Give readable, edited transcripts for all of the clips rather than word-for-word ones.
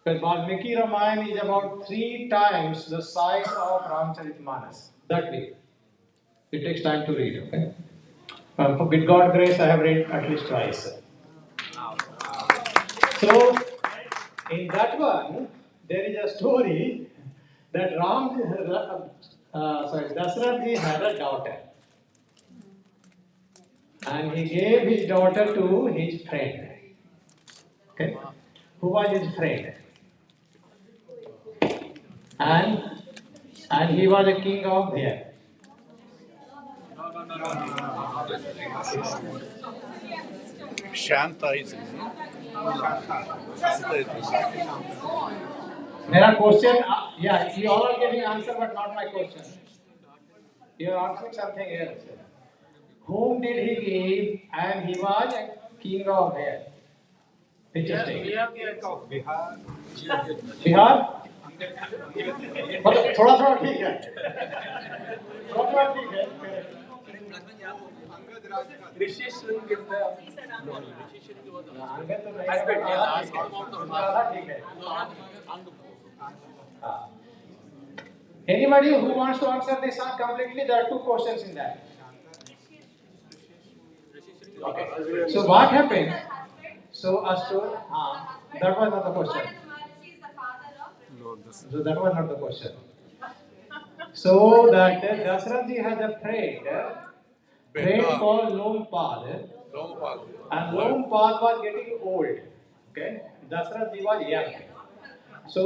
Because Valmiki Ramayana is about 3 times the size of Ramcharitmanas. That way. It takes time to read, okay? With God's grace, I have read at least twice. So, in that one, there is a story that Dasarath ji had a daughter. And he gave his daughter to his friend. Okay? Who was his friend? And he was the king of there. Shanta is There are questions. Yeah, you all are giving answer, but not my question. You are answering something else. Whom did he give? And he was a king of where? Which state? Bihar. Bihar मतलब थोड़ा थोड़ा ठीक है थोड़ा थोड़ा ठीक है ऋषि श्रृंग is the Angad तो नहीं ठीक है Anybody who wants to answer this completely? There are 2 questions in that. Okay. So what happened? So that was not the question. So that was not the question. So that Dasarath ji had a friend called Lompad. And Lompad was getting old. Okay? Dasarath ji was young. So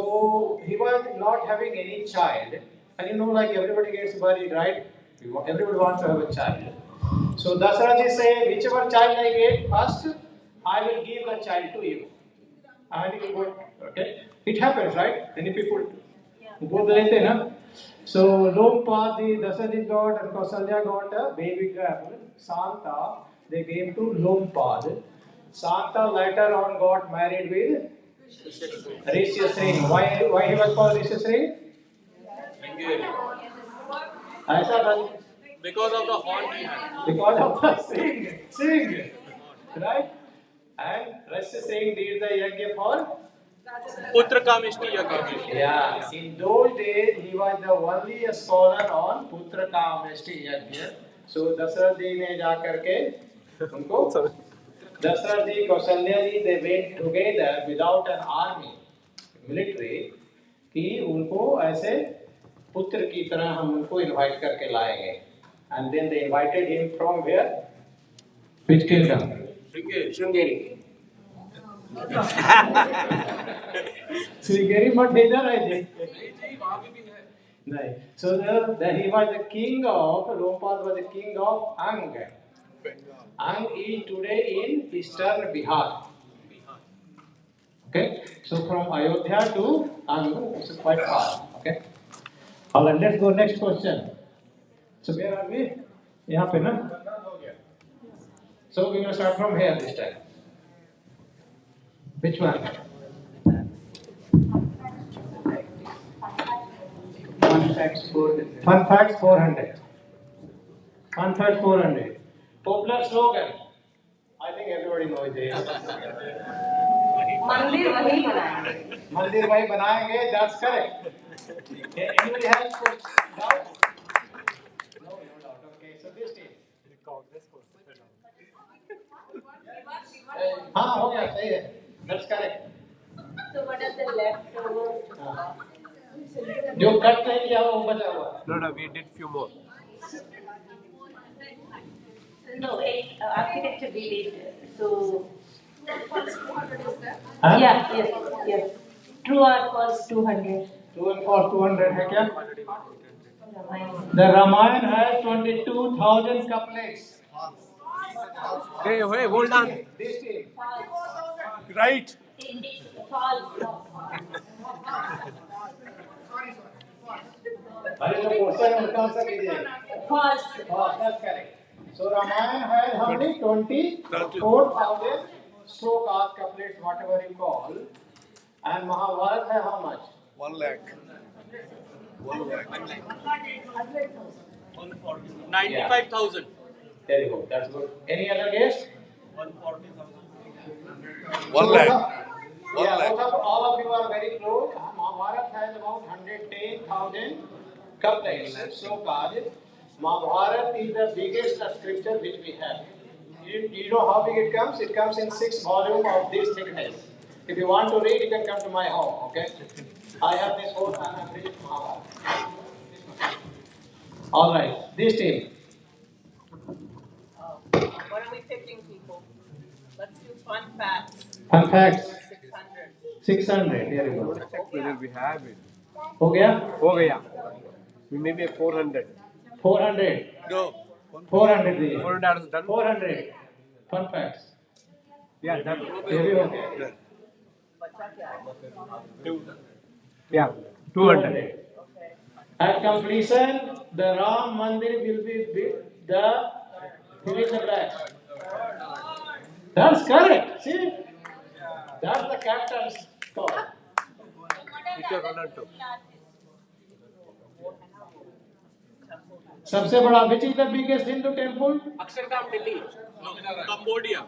he was not having any child. And you know, like everybody gets married, right? Everybody wants to have a child. So Dasarath ji say, whichever child I get first, I will give the child to you. And it will go, okay? It happens, right? Many people go there, na? So Lompad, Dasarath ji got and Kausalya got a baby girl, Santa. They gave to Lompad. Santa later on got married with Sringeri. Why he was called Sringeri? because of the horn he had. Because of the sing, right? And Sringeri did the yajna for Putra Kamishti Yagya. Yeah, in those days he was the only scholar on Putra Kamishti Yajna. So Dasarath ji ने जा करके उनको Dasarath ji, Kausalya ji, they went together without an army, military, कि उनको ऐसे पुत्र की तरह हम उनको invite करके लाएंगे. And then they invited him from where? Which kingdom? Sringeri. Sringeri मठ इधर है जी. नहीं. So he was the king of, Lompad was the king of Ang. Ang is today in eastern Bihar. Okay, so from Ayodhya to Ang is quite far. Okay, all right, let's go next question. So where are we? यहाँ पे ना? So we will start from here this time. Which one? Fun facts 400. Fun facts 400. Fun facts 400. Popular slogan. I think everybody knows this. मंदिर वही बनाएंगे. मंदिर वही बनाएंगे. That's correct. Anybody has doubt? No doubt. Okay, so this team. हाँ हो गया सही है. That's correct. So what is the left over? जो कट नहीं किया वो बचा हुआ. No, we did few more. No, architecture we did. So Huh? yes. True or false 200. True and false 200 है क्या? The Ramayana has 22,000 couplets. Hey, hold on. This team. Right. False. अरे जो क्वेश्चन है उसका आंसर कीजिए. False. That's correct. So Ramayana has how many? 24,000 slokas, couplets, whatever you call. And Mahabharata has how much? 1 lakh. 1 lakh. 95,000. There you go. That's good. Any other guess? 140,000. 1 lakh. Yeah, all of you are very couplets. So called Mahabharata is the biggest scripture which we have. You know how big it comes? It comes in 6 volumes of this thickness. If you want to read, you can come to my home. Okay? I have this whole and I have read Mahabharata. All right, this team. What are we picking, people? Let's do fun facts. Fun facts. 600. 600. Here you go. Check whether we have it. हो गया? हो गया. We may be at 400. 400. No. 400 दीजिए. 400 is done. 400. Fun facts. Yeah, done. ये भी हो गया. Yeah, 200. At completion, the Ram Mandir will be the fill in the blank. That's correct. See, that's the captain's call. It was 102. सबसे बड़ा which is the biggest Hindu temple? Akshardham, Delhi. Cambodia.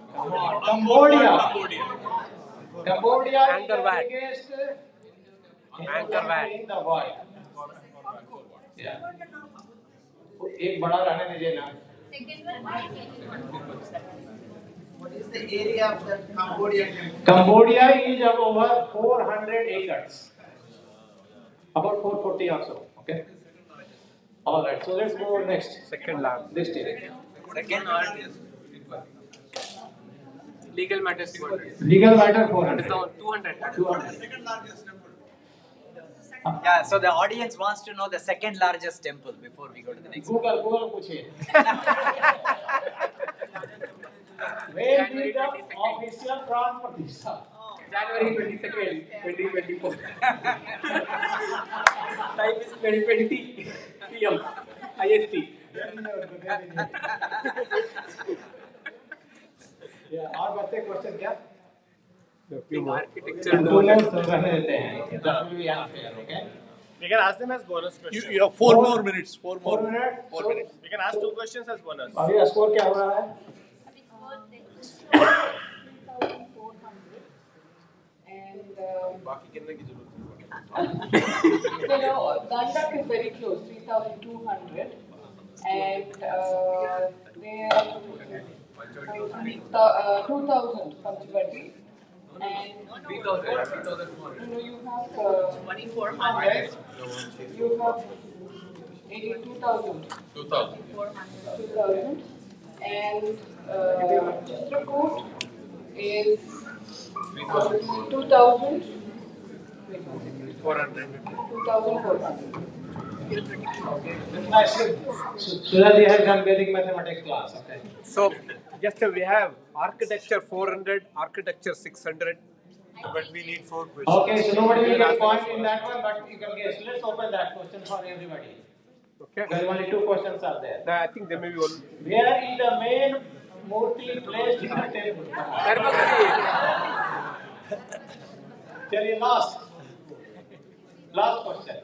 Cambodia. Cambodia is Angkor the Wat. biggest Angkor Wat. in the world. Yeah. एक बड़ा रहने दीजिए ना. What is the area of the Cambodian temple? Cambodia is over 400 acres. About 440 or so. Okay. All right. So let's go next. Second lab. This team. Second largest. Legal matters 200. Legal matter 400. So 200. 200. Second largest temple. Yeah, so the audience wants to know the second largest temple before we go to the next one. Google पूछिए. Where did the official Pran Pratishtha? January 22nd, 2024. Time is 2020 PM. IST. Yeah. और बच्चे question क्या? Architecture. दो लोग रहने देते हैं. That will be unfair. Okay. We can ask them as bonus questions. You have 4 more minutes. 4 more. 4 minutes. 4 minutes. We can ask 2 questions as bonus. अभी score क्या हो रहा है? बाकी कितने की जरूरत You know, Dandak is very close, 3,200, and there are 2,000 Panchvati, and 3,000. you have 2,400. you have 82,000, 2,000, and Chitrakoot is 2,000. 400. 2,400. Suraji has done Vedic mathematics class. Okay. So, just we have architecture 400, architecture 600. But we need 4 questions. Okay, so nobody will get point in that one, but you can guess. Let's open that question for everybody. Okay. There only 2 questions are there. I think there may be one. Where is the main murti placed in the temple? Tell you last. Last question.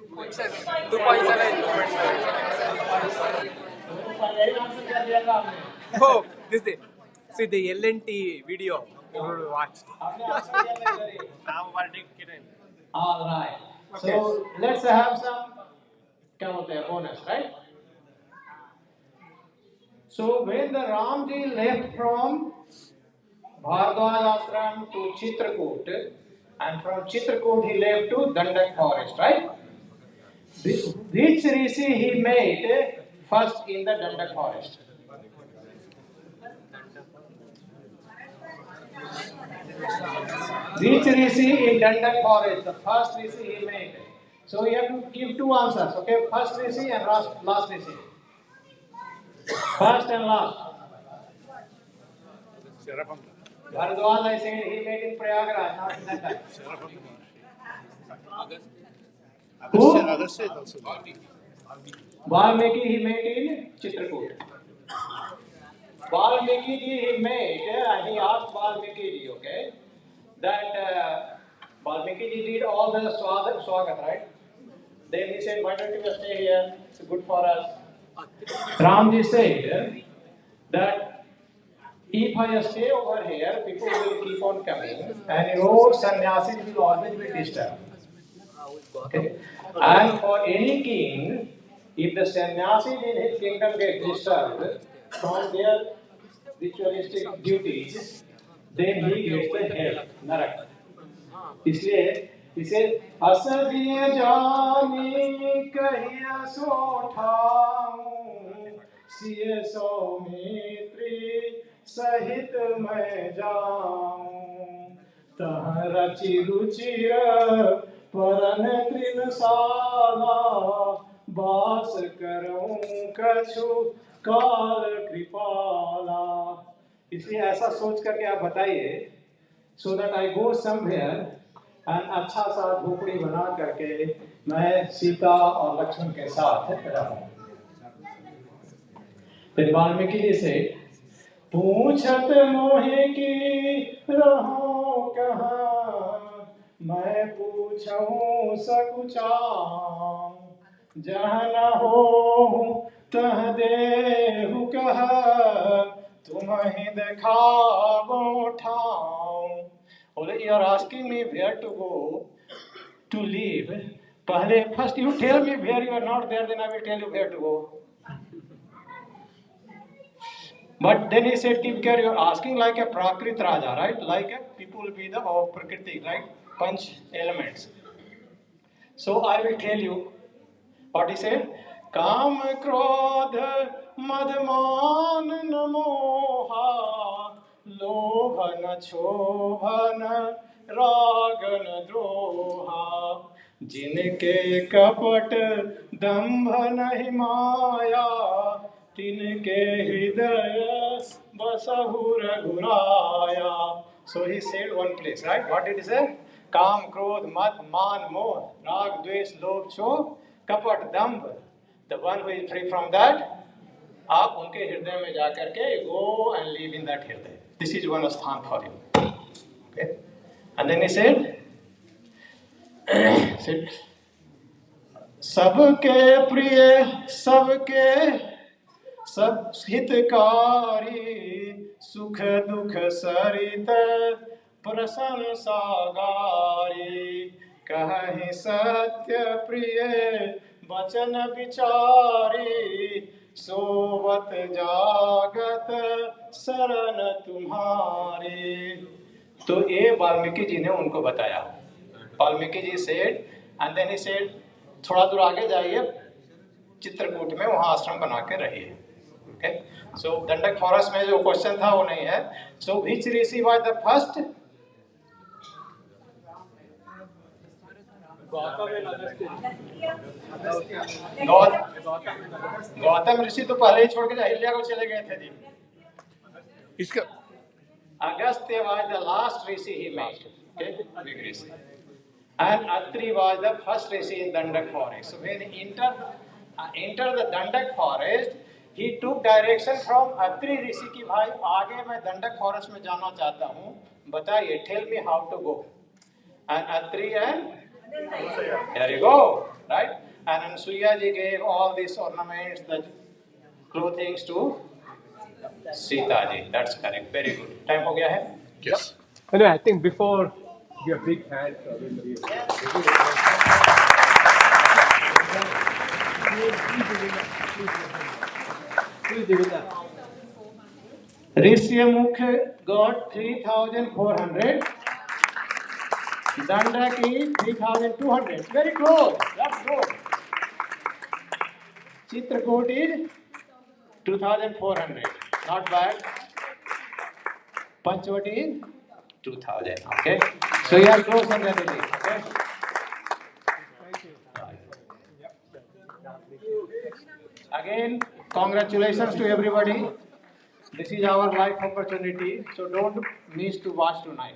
2.7. Oh, this is see the LNT video you watched. Now verdict given. All right. So let's have some bonus, right? So when the Ramji left from Bhardwaj ashram to Chitrakoot, and from Chitrakoot he left to Dandak forest, right? Which rishi he made first in the Dandak forest? Which rishi in Dandak forest? The first rishi he made. So you have to give 2 answers, okay? First rishi and last rishi. First and last. Sharadamba. Bharadwaj, I said he made in Prayagraj, not in Dandak. Who? Agastya is also there. Valmiki he made in Chitrakoot. Valmiki ji he made, and he asked Valmiki ji, okay, that Valmiki ji did all the swagat, right? Then he said, why don't you stay here? It's good for us. Ramji said that if I stay over here, people will keep on coming, and your sannyasis will always be disturbed. Okay. And for any king, if the sannyasis in his kingdom get disturbed from their ritualistic duties, then he gets the hell, narak. इसलिए इसे असदिय जानी कहिया सो ठाऊं सिय सौमित्री सहित मैं जाऊं तह रचि रुचिर परन तृणशाला वास करऊं कछु काल कृपाला इसलिए ऐसा सोच करके आप बताइए so that I go somewhere and अच्छा सा झोपड़ी बना करके मैं सीता और लक्ष्मण के साथ रहूं फिर वाल्मीकि जी से पूछत मोहे की रहो कहाँ मैं पूछूं सकुचाऊं जहाँ न हो तह देहु कहा तुम्हें दिखावो ठाऊं बोले you are asking me where to go to live पहले first you tell me where you are not there then I will tell you where to go. But then he said, keep care, you're asking like a Prakrit Raja, right? Like a people will be the Prakriti, right? Punch elements. So I will tell you what he said. Kam krodha madman namoha lobhan chobhan ragan droha जिनके कपट दंभ नहीं माया तिनके हृदय बसहु रघुराया. So he said one place, right? What did he say? काम क्रोध मद मान मोह राग द्वेष लोभ क्षोभ कपट दंभ. The one who is free from that, आप उनके हृदय में जाकर के go and live in that हृदय. This is one स्थान for you. Okay? And then he said सबके प्रिय सबके सब हितकारी सुख दुख सरित प्रशंसा गारी कहि सत्य प्रिय वचन विचारी सोवत जागत शरण तुम्हारी. तो ये वाल्मीकि जी ने उनको बताया. Valmiki ji said and then he said थोड़ा दूर आगे जाइए चित्रकूट में वहां आश्रम बना के रहिए. ओके सो दंडक फॉरेस्ट में जो क्वेश्चन था वो नहीं है. So which rishi was the first? Gautam ऋषि तो पहले ही छोड़ के अहिल्या को चले गए थे जी. इसका Agastya was the last rishi he met. Okay, big rishi. And Atri was the first rishi in Dandak forest. So when he entered the Dandak forest, he took direction from Atri rishi की भाई आगे मैं Dandak forest में जाना चाहता हूँ. बताइए, tell me how to go. And Atri and there you go, right? And Ansuya ji gave all these ornaments, the clothing to Sita ji. That's correct. Very good. Time हो गया है? yes. Anyway, I think before give a big hand to everybody. Please give it up. Rishyamukh got 3,400. Dandaki 3,200. Very close. That's good. Chitrakoot is 2,400. Not bad. Panchvati is 2,000. Okay. So you are close on that. Okay. Again, congratulations to everybody. This is our life opportunity. So don't miss to watch tonight.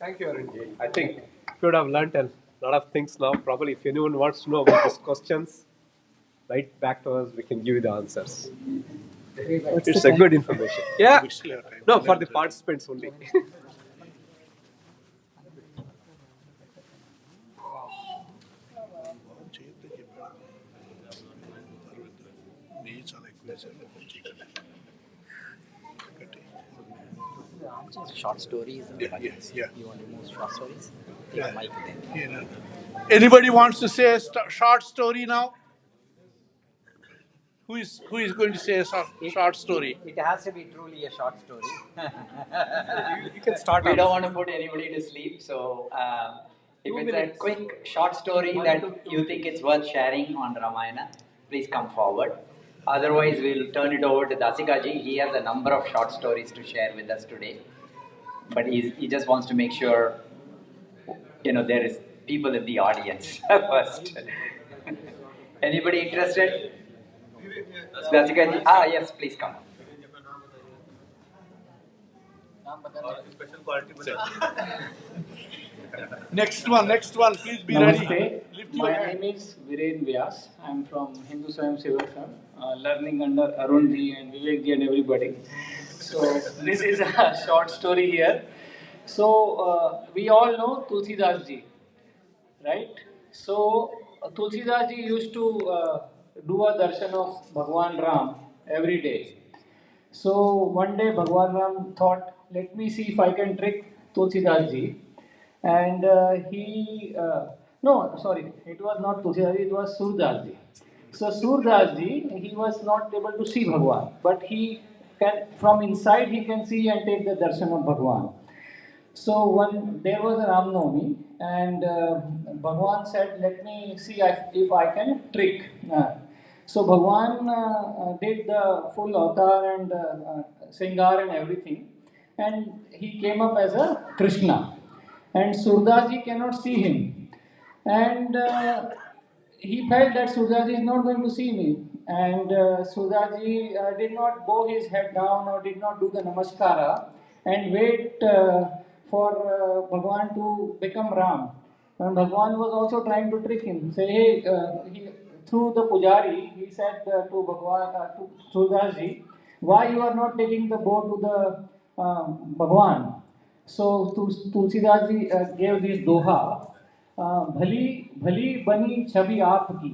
Thank you, Arunji. I think you would have learnt a lot of things now. Probably, if anyone wants to know about these questions, write back to us. We can give you the answers. It's a good information. Yeah. We still have time. No, for the participants only. నెయ్యి చాలా ఎక్కువ వేసాను చీకటి Short stories. Yes, yeah. You want to move short stories? Take a mic then. You know. Anybody wants to say a short story now? Who is going to say a short story? It has to be truly a short story. You can start We off. don't want to put anybody to sleep, so if it's a quick short story that you think it's worth sharing on Ramayana, please come forward. Otherwise, we'll turn it over to Dasikaji. He has a number of short stories to share with us today, but he just wants to make sure there is people in the audience first. Anybody interested? Dasikaji, yes, please come. Next one, please be Namaste. ready. Lift your My hand. name is Viren Vyas. I am from Hindu Svbf, learning under Arun ji and Vivek ji and everybody. So this is a short story here. So we all know Tulsi Das ji, right? So Tulsi Das ji used to do a darshan of Bhagwan Ram every day. So one day Bhagwan Ram thought, let me see if I can trick Tulsidas ji. And no, sorry, it was not Tulsidas ji, it was Surdas ji. So Surdas ji, he was not able to see Bhagwan, but he can, from inside he can see and take the darshan of Bhagwan. So one there was a Ram Navami, and Bhagwan said, "Let me see if I can trick." So Bhagwan did the full avatar and Sringar and everything, and he came up as a Krishna. And Surdaji cannot see him, and he felt that Surdaji is not going to see me. And Surdaji did not bow his head down or did not do the namaskara and wait for Bhagwan to become Ram. And Bhagwan was also trying to trick him. Say, hey, through the pujari, he said to Bhagwan, to Surdaji, why you are not taking the bow to the Bhagwan? So Tulsidas ji gave this doha. भली भली बनी छवि आपकी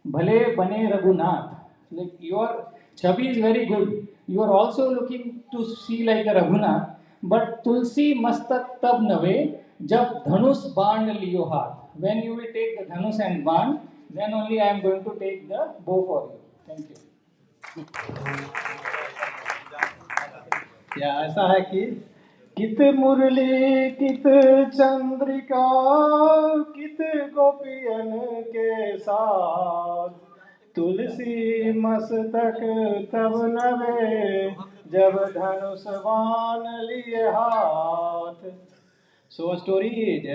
भले बने Raghunath. Like your Chhavi is very good, you are also looking to see like a Raghunath, but तुलसी मस्तक तब नवे जब धनुष बाण लियो हाथ. When you will take the dhanush and बाण, then only I am going to take the bow for you. Thank you. या ऐसा है कि कित मुरली कित चंद्रिका कित गोपियन के साथ तुलसी मस्तक तब नवे जब धनुष बाण लिए हाथ. So a story is,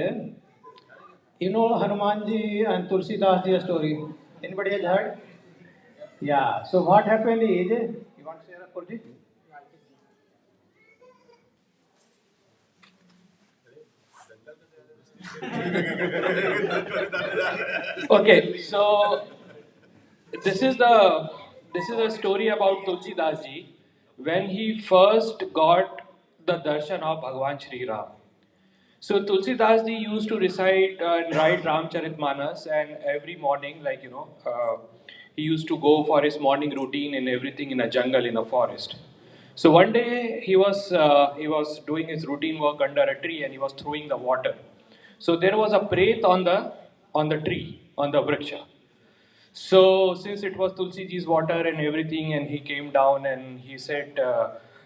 Hanumanji and Tulsi Das ji story. Anybody has heard? Yeah. So what happened is, you want to say that, Purji? Okay, so this is a story about Tulsi Das ji when he first got the darshan of Bhagwan Shri Ram. So Tulsi Das ji used to recite and write Ramcharitmanas, and every morning, he used to go for his morning routine and everything in a jungle, in a forest. So one day he was doing his routine work under a tree and he was throwing the water. So there was a pret on the tree, on the vriksha. So since it was Tulsi ji's water and everything, and he came down and he said,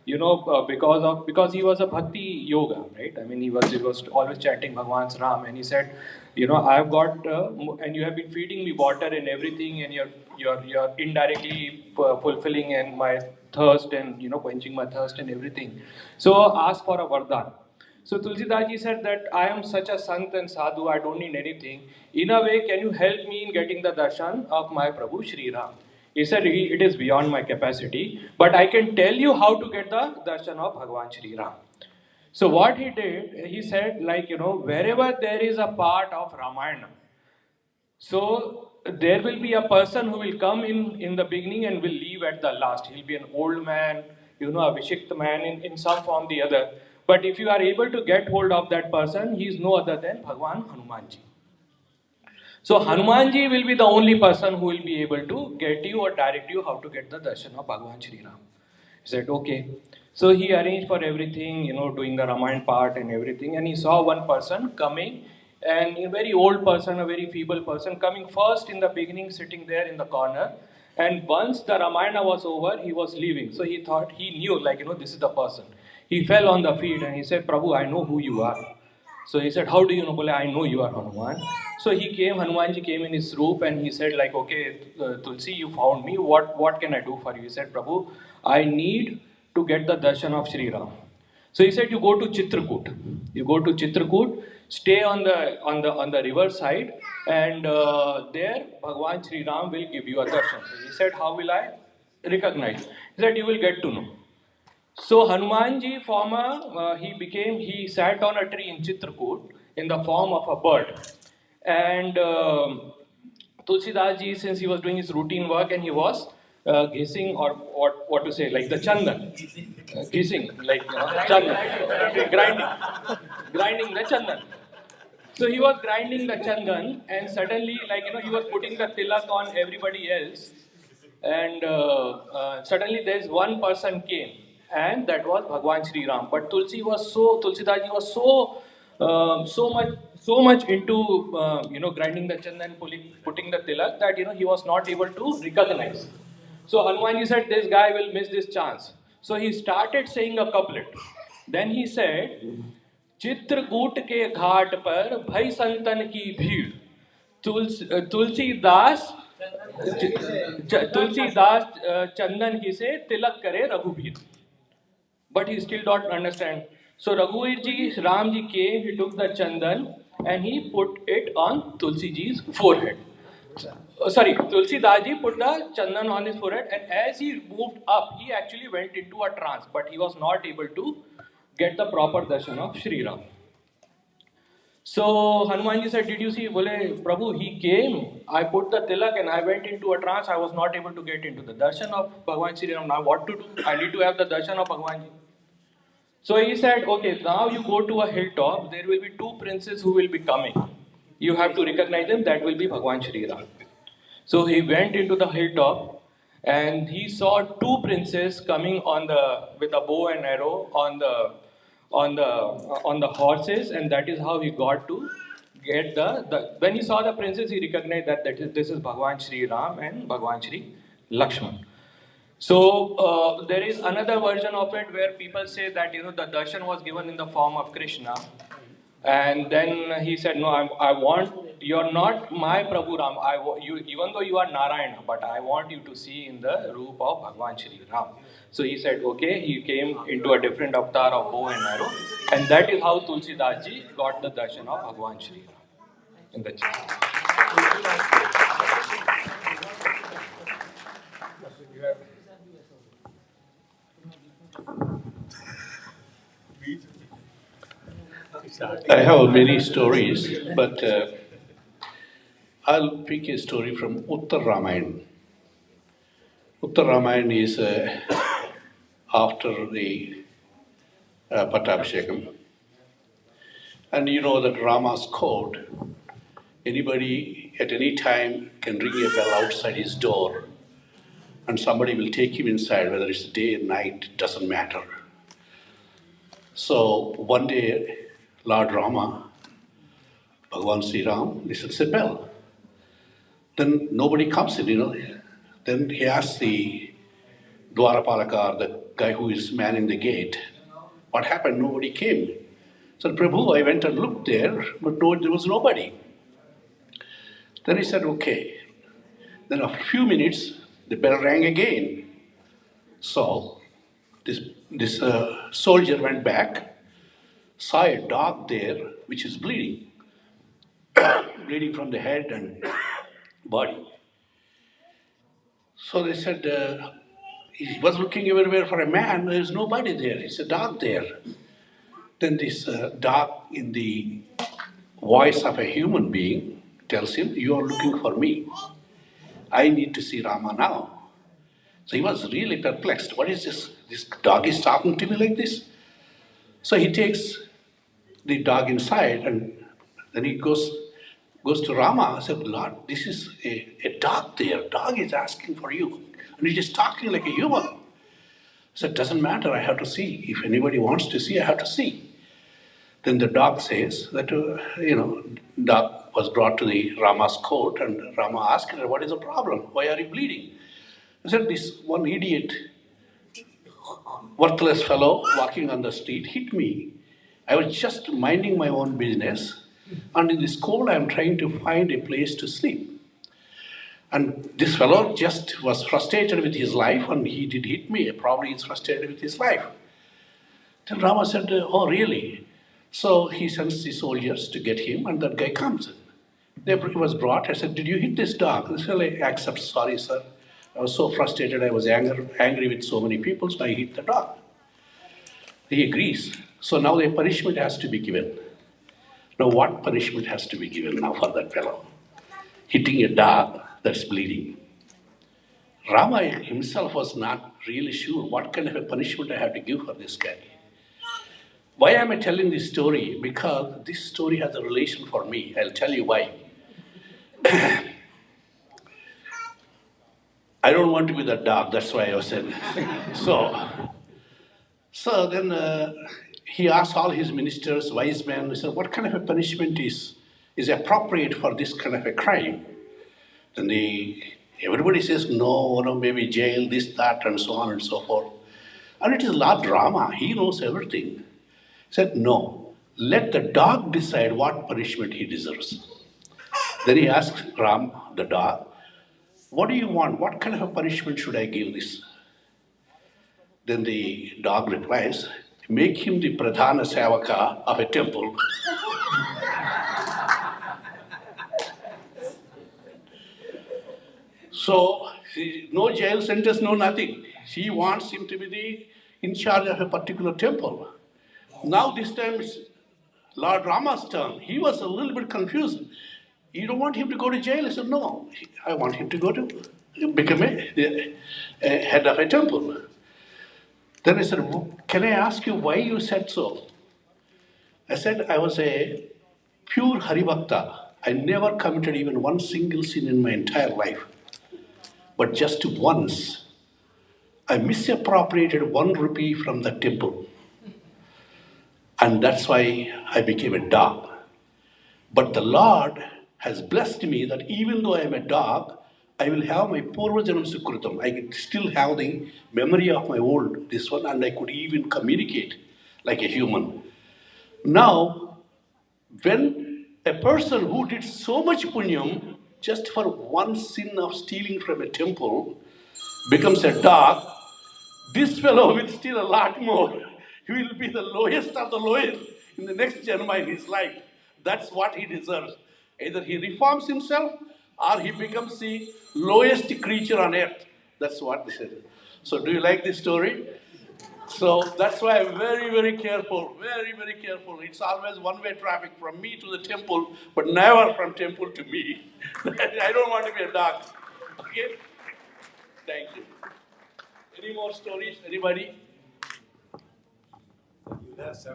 because he was a bhakti yoga, right? I mean, he was always chanting Bhagwan's Ram, and he said, I've got and you have been feeding me water and everything, and you're indirectly fulfilling and my thirst and quenching my thirst and everything. So ask for a vardhan. So Tulsidas ji said that I am such a sant and sadhu, I don't need anything. In a way, can you help me in getting the darshan of my Prabhu Shri Ram? He said, it is beyond my capacity, but I can tell you how to get the darshan of Bhagwan Shri Ram. So what he did, he said, wherever there is a part of Ramayana, so there will be a person who will come in the beginning and will leave at the last. He'll be an old man, a Vishikt man in some form or the other. But if you are able to get hold of that person, he is no other than Bhagwan Hanumanji. So Hanumanji will be the only person who will be able to get you or direct you how to get the darshan of Bhagwan Shri Ram. He said, okay. So he arranged for everything, doing the Ramayana part and everything. And he saw one person coming, and a very old person, a very feeble person, coming first in the beginning, sitting there in the corner. And once the Ramayana was over, he was leaving. So he thought, he knew, this is the person. He fell on the feet and he said, Prabhu, I know who you are. So he said, how do you know? Bole, I know you are Hanuman. So he came, Hanumanji came in his roop and he said okay, Tulsi, you found me. What can I do for you? He said, Prabhu, I need to get the darshan of Sri Ram. So he said, you go to Chitrakoot. You go to Chitrakoot, stay on the river side, and there Bhagwan Sri Ram will give you a darshan. So he said, how will I recognize? He said, you will get to know. So Hanumanji he sat on a tree in Chitrakoot in the form of a bird. And Tulsidas ji, since he was doing his routine work and he was ghissing, or what to say, like the chandan. Ghissing, like chandan. Grinding the chandan. So he was grinding the chandan, and suddenly, he was putting the tilak on everybody else. And suddenly there's one person came, and that was Bhagwan Sri Ram. But Tulsidas ji was so much into grinding the chandan, putting the tilak, that he was not able to recognize. So Hanumanji said, this guy will miss this chance. So he started saying a couplet. Then he said, Chitrakoot के घाट पर भई संतन की भीड़, तुलसीदास चंदन की से तिलक करे रघुवीर. But he still don't understand. So Raghuveer ji, Ram ji came, he took the chandan and he put it on Tulsi ji's forehead. Tulsi Daji put the chandan on his forehead, and as he moved up, he actually went into a trance, but he was not able to get the proper darshan of Sri Ram. So Hanumanji said, did you see? Bole, Prabhu, he came, I put the tilak and I went into a trance, I was not able to get into the darshan of Bhagwan Sri Ram. Now what to do? I need to have the darshan of Bhagwan Ji. So he said, okay, now you go to a hilltop, there will be two princes who will be coming. You have to recognize them, that will be Bhagwan Sri Ram. So he went into the hilltop and he saw two princes coming with a bow and arrow on the horses, and that is how he got to get when he saw the princes, he recognized that this is Bhagwan Sri Ram and Bhagwan Sri Lakshman. So there is another version of it where people say that the darshan was given in the form of Krishna. And then he said, no, you're not my Prabhu Ram. Even though you are Narayana, but I want you to see in the roop of Bhagwan Shri Ram. So he said, okay, he came into a different avatar of bow and arrow. And that is how Tulsidas ji got the darshan of Bhagwan Shri Ram in the chapter. I have many stories, but I'll pick a story from Uttar Ramayana. Uttar Ramayana is after the Pattabhishekam. And you know that Rama's code, anybody at any time can ring a bell outside his door and somebody will take him inside, whether it's day or night, it doesn't matter. So one day, Lord Rama, Bhagwan Sri Ram, listens a bell. Then nobody comes in, Then he asks the Dwarapalaka, the guy who is manning the gate, what happened? Nobody came. So Prabhu, I went and looked there, but no, there was nobody. Then he said, okay. Then after a few minutes, the bell rang again. So this soldier went back, saw a dog there which is bleeding, bleeding from the head and body. So they said, he was looking everywhere for a man, there's nobody there, it's a dog there. Then this dog, in the voice of a human being, tells him, you are looking for me. I need to see Rama now. So he was really perplexed. What is this? This dog is talking to me like this? So he takes the dog inside and then he goes to Rama and said, Lord, this is a dog there. Dog is asking for you. And he's just talking like a human. said, doesn't matter, I have to see. If anybody wants to see, I have to see. Then the dog says that, dog was brought to the Rama's court, and Rama asked her, what is the problem? Why are you bleeding? He said, this one idiot, worthless fellow walking on the street hit me. I was just minding my own business, and in this cold, I'm trying to find a place to sleep. And this fellow just was frustrated with his life, and he did hit me. Probably he's frustrated with his life. Then Rama said, oh, really? So he sends the soldiers to get him, and that guy comes. He was brought. I said, did you hit this dog? He said, I accept, sorry, sir. I was so frustrated, I was angry with so many people, so I hit the dog. He agrees. So now the punishment has to be given. Now what punishment has to be given now for that fellow? Hitting a dog that's bleeding. Rama himself was not really sure what kind of a punishment I have to give for this guy. Why am I telling this story? Because this story has a relation for me. I'll tell you why. I don't want to be that dog, that's why I was saying. So then he asked all his ministers, wise men, he said, what kind of a punishment is appropriate for this kind of a crime? Then everybody says, no, maybe jail, this, that, and so on and so forth. And it is Lord Rama, he knows everything. He said, no, let the dog decide what punishment he deserves. Then he asked Ram, the dog, what do you want? What kind of a punishment should I give this? Then the dog replies, make him the Pradhana Sevaka of a temple. So, no jail sentence, no nothing. She wants him to be in charge of a particular temple. Now this time it's Lord Rama's turn. He was a little bit confused. You don't want him to go to jail? He said, no, I want him to go to become a head of a temple. Then I said, can I ask you why you said so? I said, I was a pure Haribhakta. I never committed even one single sin in my entire life. But just once, I misappropriated 1 rupee from the temple. And that's why I became a dog. But the Lord has blessed me that even though I am a dog, I will have my Purvajanam Sukritam. I can still have the memory of my old this one, and I could even communicate like a human. Now, when a person who did so much punyam just for one sin of stealing from a temple becomes a dog, this fellow will steal a lot more. He will be the lowest of the lowest in the next janma in his life. That's what he deserves. Either he reforms himself or he becomes the lowest creature on earth. That's what this is. So do you like this story? So that's why I'm very, very careful, very, very careful. It's always one-way traffic from me to the temple, but never from temple to me. I don't want to be a dog. Okay? Thank you. Any more stories? Anybody? That's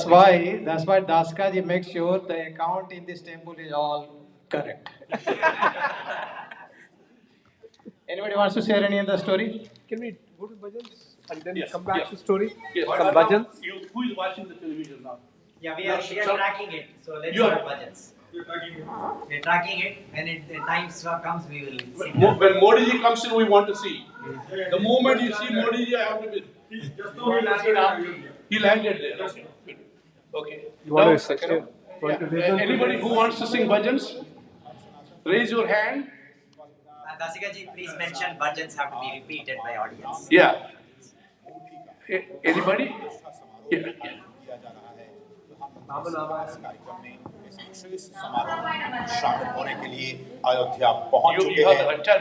why Daskaji makes sure the account in this temple is all correct. Anybody wants to share any other story? Can we go to bhajans and then Yes, come back yes. to story? Yes. Some bhajans? Who is watching the television now? Yeah, we are tracking it. So let's start bhajans. We're tracking it. When the time comes, we will see. When Modi ji comes in, we want to see. The moment you see Modi ji, I have to be. He landed there. Okay. You want Now, to say? Anybody who wants to sing bhajans, raise your hand. Dasika ji, please mention bhajans have to be repeated by audience. Yeah. Anybody? Yeah. शामिल होने के लिए अयोध्या पहुंच चुके हैं।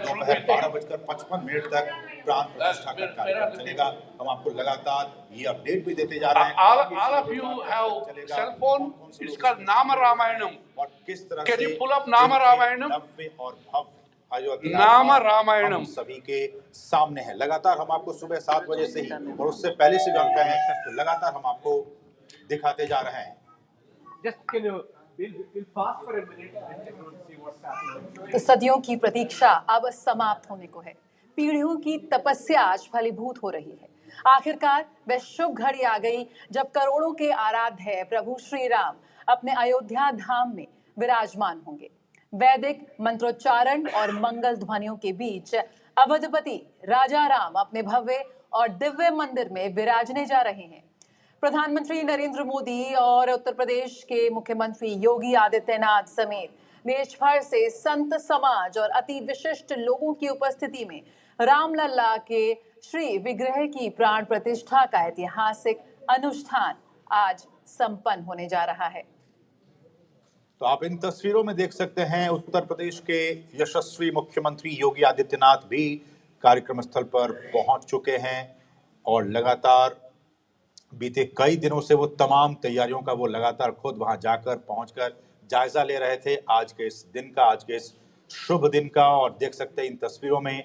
दोपहर 12:55 तक प्राण प्रतिष्ठा का कार्यक्रम चलेगा। हम आपको लगातार ये अपडेट भी देते जा रहे हैं। All of you have cell phone. It's called Nama Ramayanam. और किस तरह Can से you pull up Nama Ramayanam? नव्य और भव्य अयोध्या नाम रामायणम हम सभी के सामने है। लगातार हम आपको सुबह 7 बजे से ही और उससे पहले से भी हम कहें तो लगातार हम आपको दिखाते जा रहे हैं। Just can you we'll fast for a minute and everyone see what's happening. तो सदियों की प्रतीक्षा अब समाप्त होने को है। पीढ़ियों की तपस्या आज फलीभूत हो रही है। आखिरकार वह शुभ घड़ी आ गई जब करोड़ों के आराध्य प्रभु श्री राम अपने अयोध्या धाम में विराजमान होंगे। वैदिक मंत्रोच्चारण और मंगल ध्वनियों के बीच अवधपति राजा राम अपने भव्य और दिव्य मंदिर में विराजने जा रहे हैं। प्रधानमंत्री नरेंद्र मोदी और उत्तर प्रदेश के मुख्यमंत्री योगी आदित्यनाथ समेत देश भर से संत समाज और अति विशिष्ट लोगों की उपस्थिति में रामलला के श्री विग्रह की प्राण प्रतिष्ठा का ऐतिहासिक अनुष्ठान आज संपन्न होने जा रहा है। तो आप इन तस्वीरों में देख सकते हैं उत्तर प्रदेश के यशस्वी मुख्यमंत्री योगी आदित्यनाथ भी कार्यक्रम स्थल पर पहुंच चुके हैं और लगातार बीते कई दिनों से वो तमाम तैयारियों का वो लगातार खुद वहां जाकर पहुंचकर जायजा ले रहे थे आज के इस दिन का, आज के इस शुभ दिन का। और देख सकते हैं इन तस्वीरों में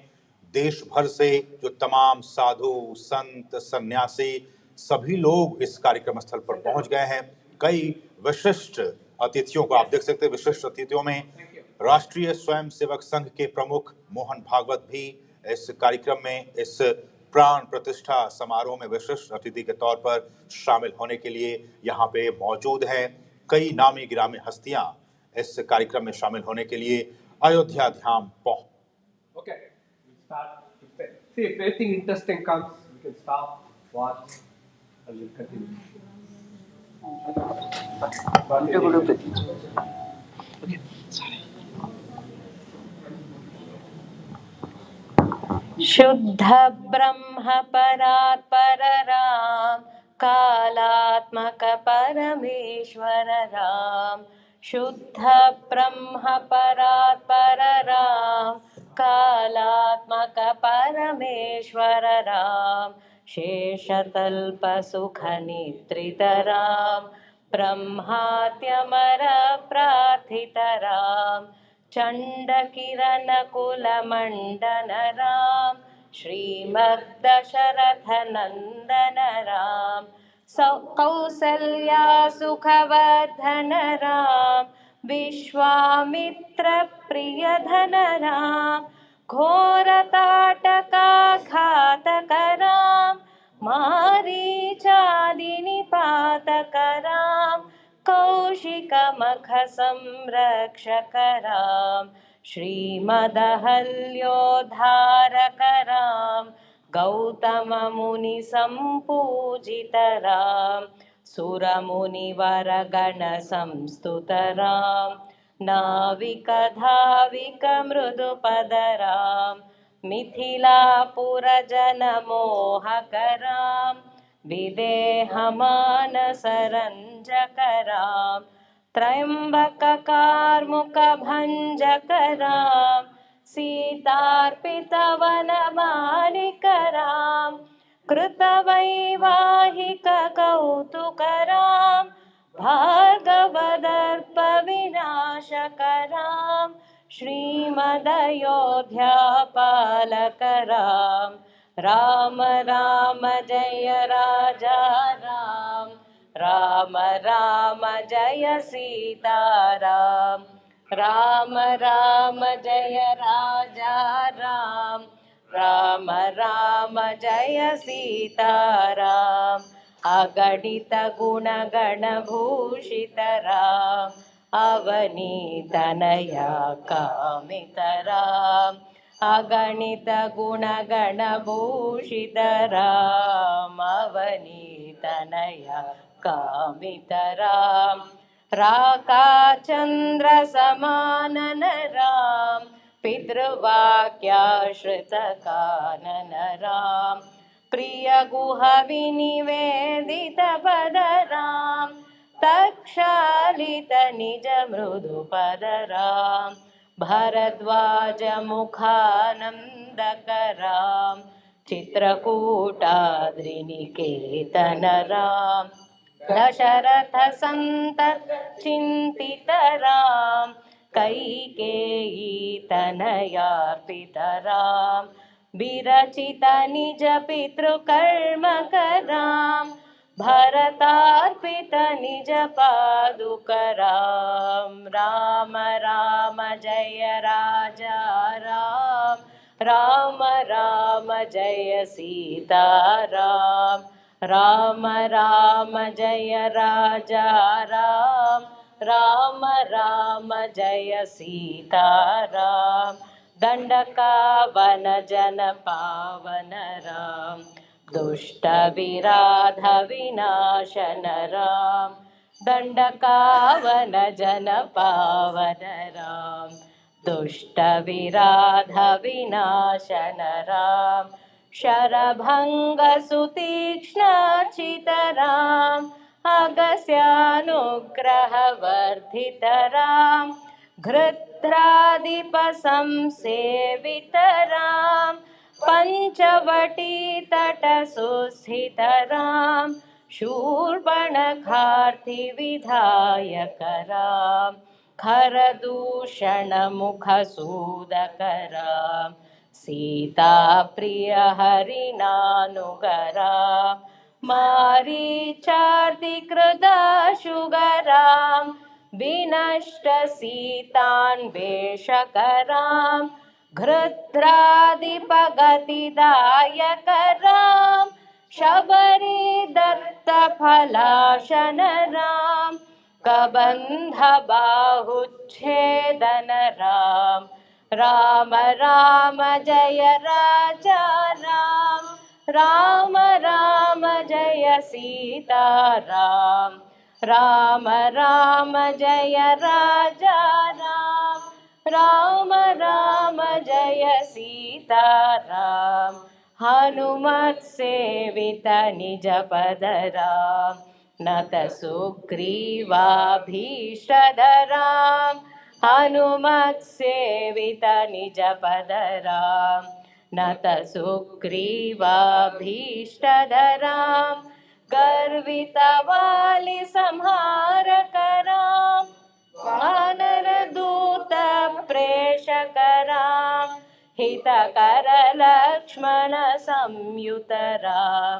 देश भर से जो तमाम साधु संत सन्यासी सभी लोग इस कार्यक्रम स्थल पर पहुंच गए हैं। कई विशिष्ट अतिथियों को आप देख सकते हैं। विशिष्ट अतिथियों में राष्ट्रीय स्वयंसेवक संघ के प्रमुख मोहन भागवत भी इस कार्यक्रम में, इस प्राण प्रतिष्ठा समारोह में विशिष्ट अतिथि के तौर पर शामिल होने के लिए यहाँ पे मौजूद हैं। कई नामी गिरामी हस्तियां इस कार्यक्रम में शामिल होने के लिए अयोध्या धाम पहुंच। Okay, we'll start. See, if anything interesting comes, we can stop, watch, and we'll continue. शुद्ध ब्रह्म परात् परराम कालात्मक परमेश्वर राम। शुद्ध ब्रह्म परात् परराम कालात्मक परमेश्वर राम। शेषतल्प सुख निद्रित राम ब्रह्मात्यमर प्रार्थित राम। चंड किरण कुल मंडन राम श्रीमद्दशरथ नंदन राम। कौसल्या सुखवर्धन राम विश्वामित्र प्रियधन राम। घोरताटका घातक राम मारीचादि निपातक राम। कौशिक मख संरक्षक राम श्रीमदहल्योद्धारक राम। गौतम मुनि संपूजित राम सुर मुनिवर गण संस्तुत राम। नाविक धाविक मृदुपद राम मिथिलापुर जन मोहक राम। विदेह मानस रंजक राम त्रयंबक कार्मुक भंजक राम। सीतार्पित वन मालिक राम कृतवैवाहिक कौतुक राम। भार्गवदर्प विनाशक राम श्रीमदयोध्या पालक राम। राम राम जय राजा राम राम राम जय सीता राम। राम राम जय राजा राम राम राम जय सीता राम। अगणित गुण गण भूषित राम अवनीतनया कामित राम। अगणित गुण गण भूषित राम अवनीतनया कामित राम। राकाचंद्र समानन राम पितृवाक्याश्रित कानन राम। प्रिय गुह विनिवेदित पद राम तक्षालित निज मृदु पद राम। भरद्वाज मुखानंदक राम चित्रकूटाद्रिनिकेतन राम। दशरथ संतत चिंतित राम कैकेयी तनयार्पित राम। विरचित निज पितृकर्म राम भरतार्पित निज पादुक राम। राम राम जय राजा राम राम राम जय सीताराम राम राम जय राजा राम राम राम जय सीताराम दंडकावन जन पावन राम दुष्ट विराध विनाशन राम दंडकावन जन पावन राम दुष्ट विराध विनाशन राम शरभंग सुतीक्ष्ण चितराम अगस्यानुग्रह वर्धित राम घृत्रादिप संसेवित राम पंचवटी तट सुस्थित राम शूर्पणखार्ति विधायक राम खरदूषण मुख सूदक राम सीता प्रिय हरिनानुगरा मारीचार्तिकृदाशुगरां विनष्ट सीतान्वेषकरां घृत्रादिपगतिदायकरां शबरी दत्तफलाशनरां कबन्ध बाहुच्छेदन राम राम राम जय राजा राम राम राम जय सीताराम राम राम जय राजा राम राम राम जय सीताराम हनुमत सेवित निज पद राम नत सुग्रीवाभीष्टदरां हनुमत सेवित निज पद राम नत सुग्रीवाभीष्टदरां गर्वित वालि संहारकरां वानरदूत प्रेषकरां हितकर लक्ष्मण संयुतरां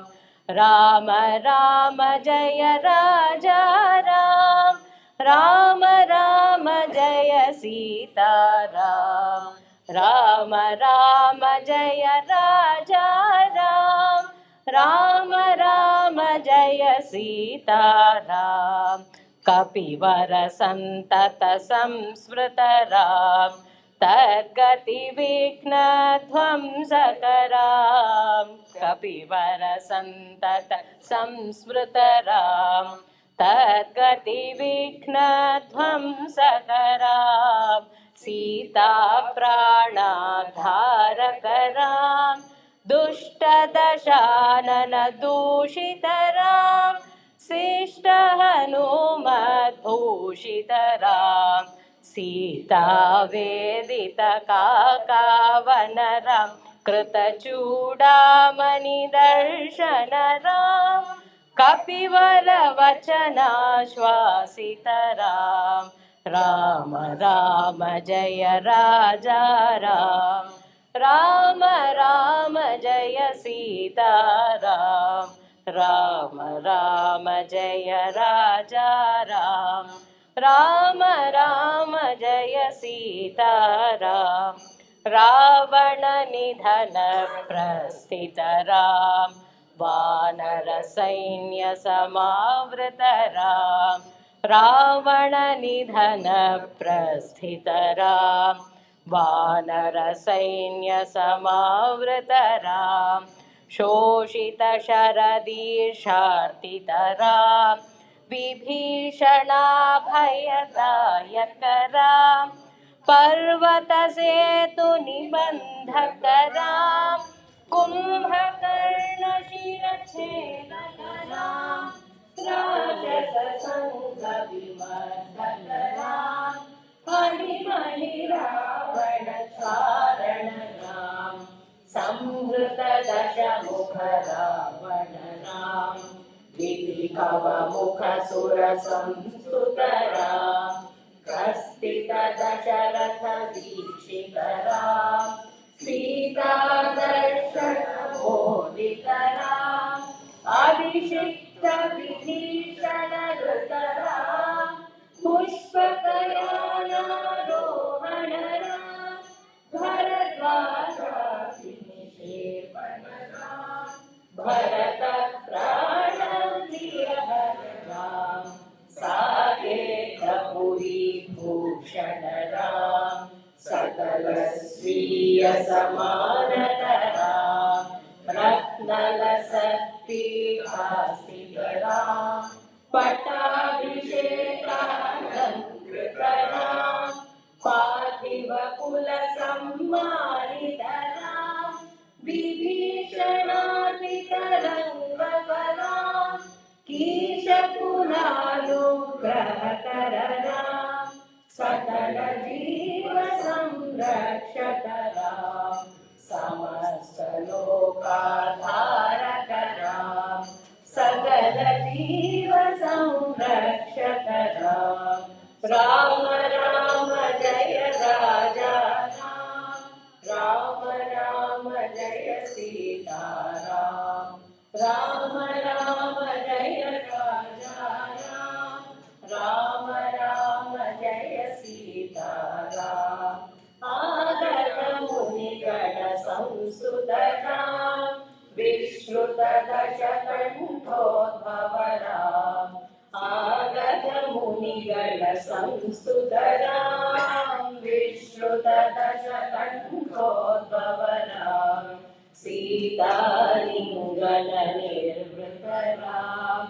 राम राम जय राजा राम राम राम जय सीताराम राम राम जय राजा राम राम राम जय सीताराम कपिवर संतत संस्मृत राम तद्गति विघ्न ध्वंसकरां कपिवर संतत संस्मृत राम तद्गति विघ्न ध्वंसकरां सीता प्राणाधारकरां दुष्ट दशानन दूषितरां शिष्ट हनुमद्भूषितरां सीता वेदित काकावनरां कृतचूडामणिदर्शनरां कपिवर वचनाश्वासितरां राम राम जय राजा राम राम राम जय सीताराम राम राम जय राजा राम राम राम जय सीताराम रावण निधन प्रस्थित राम वानर सैन्य समावृत राम रावण निधन प्रस्थित राम वानर सैन्य समावृत राम शोषित शरदीर्षार्तित राम विभीषणाभयदायक राम पर्वत सेतु निबंधक राम कुंभकर्ण शिरच्छेदक राम राक्षस संग विमर्दन राम हरिमणि रावण चारण राम संहृत दश मुख रावण राम विधि कव मुख सुर संस्तुत राम कस्तित दशरथ दीक्षित राम सीता दर्शन मोदित राम अभिषिक्त विभीषण धृत राम पुष्पकयानारोहण राम भरद्वाज भरत प्राणप्रियहरराम साकेत पुरी भूषण राम सकल स्वीय समानतराम रत्नल सत्पीठास्थितराम पट्टाभिषेकालंकृतराम पार्थिव कुल सम्मानितराम विभीषणार्पितरङ्गबलां कीशकुलानुग्रहकरणां सकल जीव संरक्षकरां समस्त लोकाधारकरां सकल जीव संरक्षकरां राम राम जय राजा राम राम जय सीताराम राम राम जय राजा राम राम जय सीताराम आगत मुनिगण संसुतराम विश्रुत दशकण्ठोद्भवराम आगत मुनिगण संसुतराम विश्रुत दशकण्ठोद्भवराम सीतालिङ्गन निर्वृतराम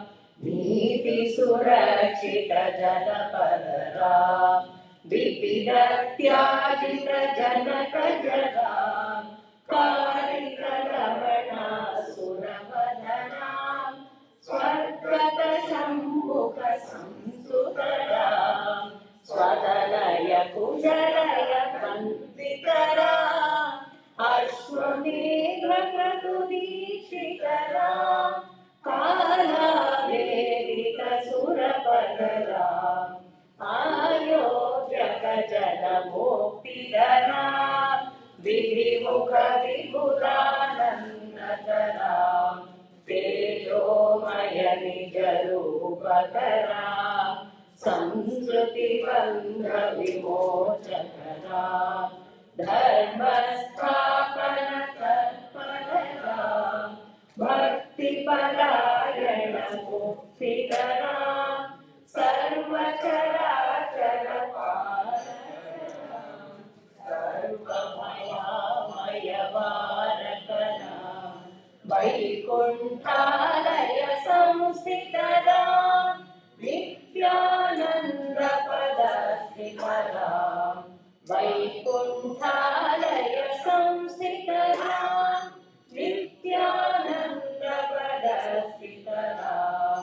नीति सुरक्षित जनपदराम विपिन त्याजित जनक जराम कारिक लवणासुरवदनाम स्वर्गत शम्भुक संसुतराम स्वदलय कुशलय वन्दितराम अश्वमेधक्रतुदीक्षितराम कालावेदित सुरपदराम आयोध्यक जनमोक्तिधराम विधिमुख विभुरानन्दतराम तेजोमय निज रूपकराम संस्कृति बंध विमोचकराम धर्म स्थापन तत्परराम भक्ति परायण मुक्तिकराम सर्वचराचर पालकराम सर्वमयामय वारकराम वैकुण्ठालय संस्थितराम नित्यानन्द पदस्थितराम वैकुण्ठालय संस्थितराम नित्यानन्द पदस्थितराम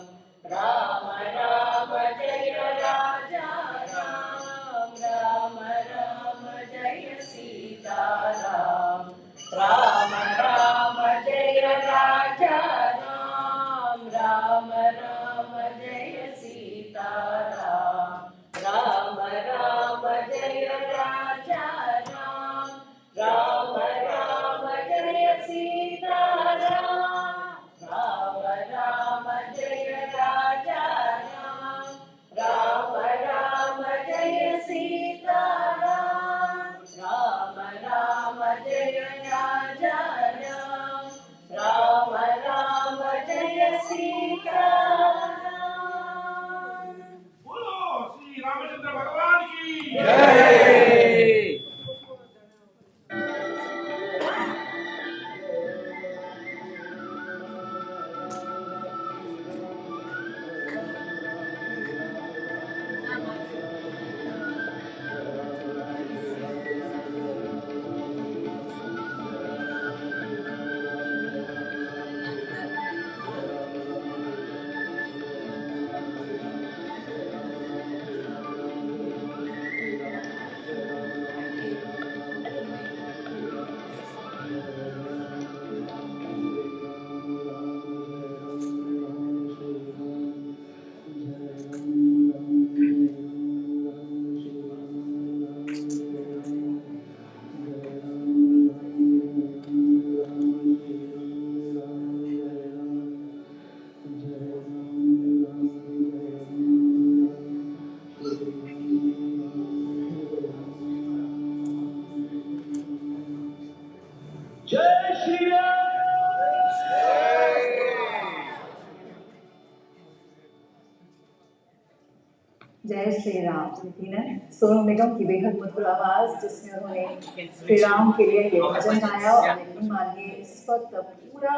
जय श्री राम यकीनन सोनू निगम की बेहद मधुर आवाज जिसमें उन्होंने श्री राम के लिए ये भजन गाया और यकीन मानिए इस वक्त पूरा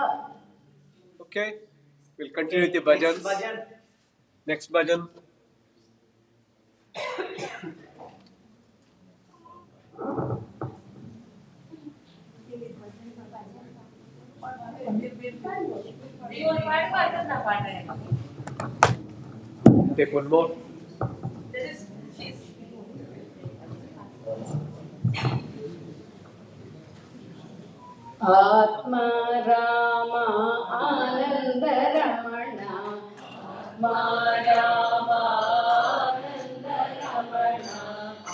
Okay, we'll continue with the bhajans. Next bhajan. Take one more. आत्मा रामा आनंद रमणा आत्मा रामा आनंद रमणा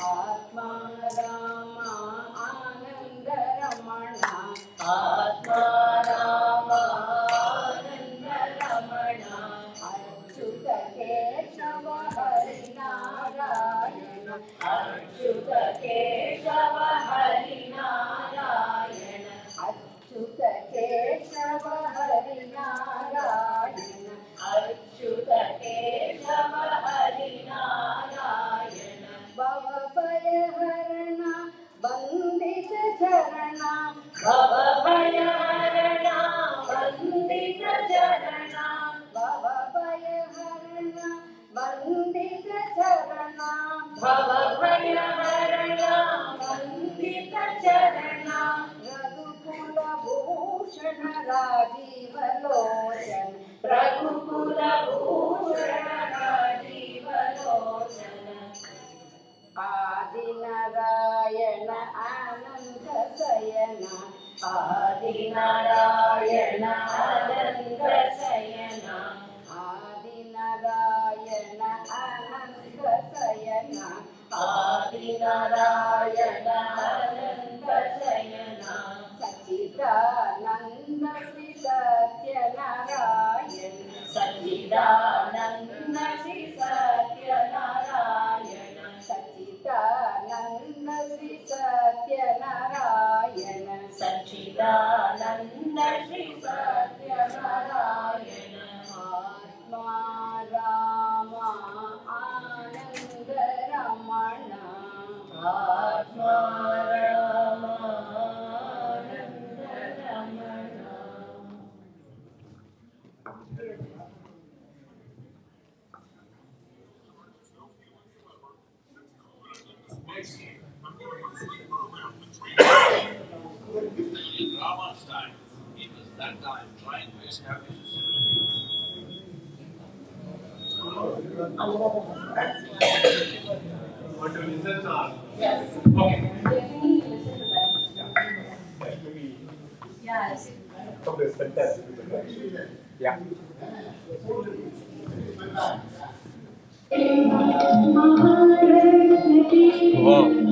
आत्मा रामा आनंद रमणा आत्मा रामा आनंद रमणा अच्युत केशव हरि नारायण अच्युत केशव हरि नारायण अच्युत केशव हरि नारायण अच्युत केशव हरि नारायण भवभय हरण वंदित चरण भवभय हरण वंदित चरण भवभय हरण वंदित चरण भवभय हरण वंदित चरण रघुकुल भूषण राजीव लोचन रघुकुल भूषण राजीव लोचन आदि नारायण आनंद शयन आदि नारायण आनंद शयन आदि नारायण आनंद शयन आदि नारायण आनंद शयन सच्चिदानंद श्री सत्यनारायण सच्चिदानंद श्री सत्यनारायण सच्चिदानंद श्री सत्यनारायण सच्चिदानंद श्री सत्यनारायण आत्मा रामा आनंद रमणा आत्मा रामा आनंद Ramana Rama's time, it was that time trying to establish Want to listen or? Yes. Okay. Yes. Come to center. Yeah. Wow.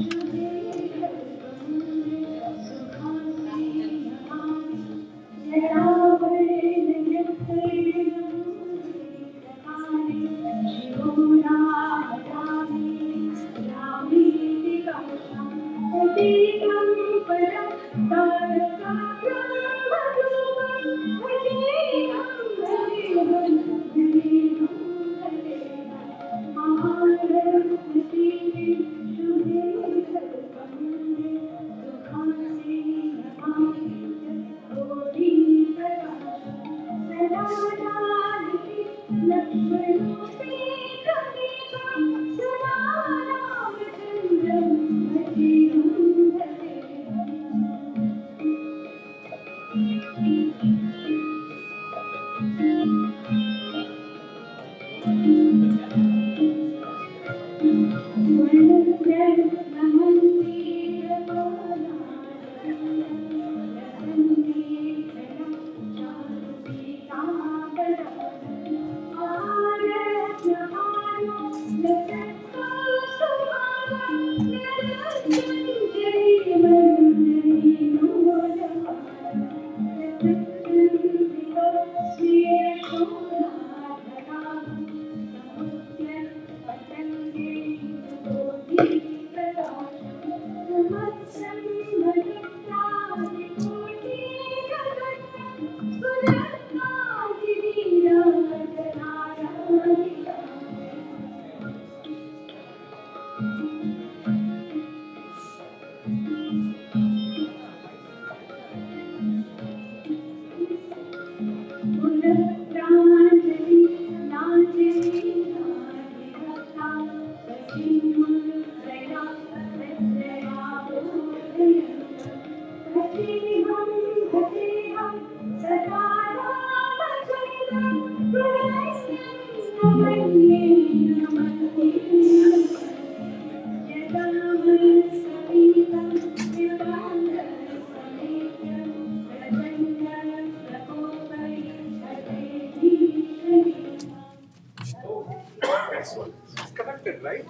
next one. It's connected, right?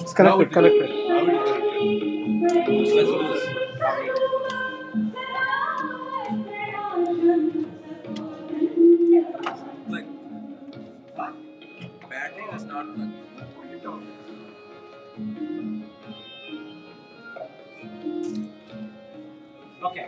It's connected, connected. Battery was not good. Okay.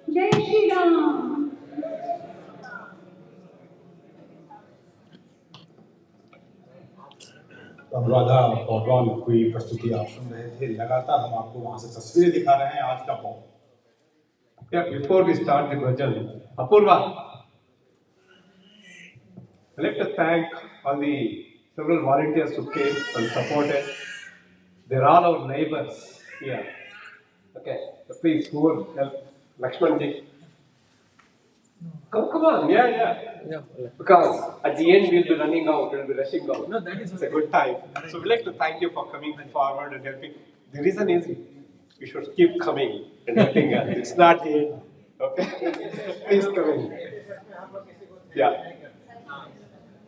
जय श्री राम। अनुराधा पौडवाल की प्रस्तुति आप सुन रहे थे। लगातार हम आपको वहां से तस्वीरें दिखा रहे हैं आज का बहुत। Yeah, before we start the bhajan, Apurva, I'd like to thank all the several volunteers who came and supported. They're all our neighbors here. Okay, so please, who will help? Lakshman ji. Come on, yeah. Because at the end we'll be running out, we'll be rushing out. No, that is it's a good time. So we'd like to thank you for coming forward and helping. The reason is you should keep coming and helping us. It's not the end. Okay? Please come in. Yeah.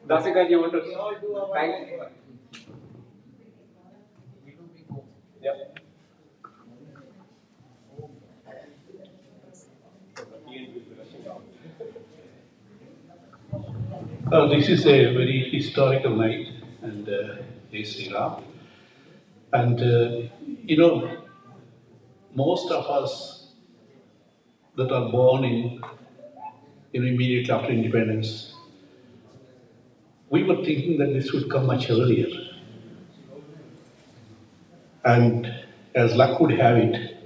Dasika, you want to thank? Yeah. This is a very historical night, and Jai Sri Ram. And most of us that are born in immediately after independence, we were thinking that this would come much earlier. And as luck would have it,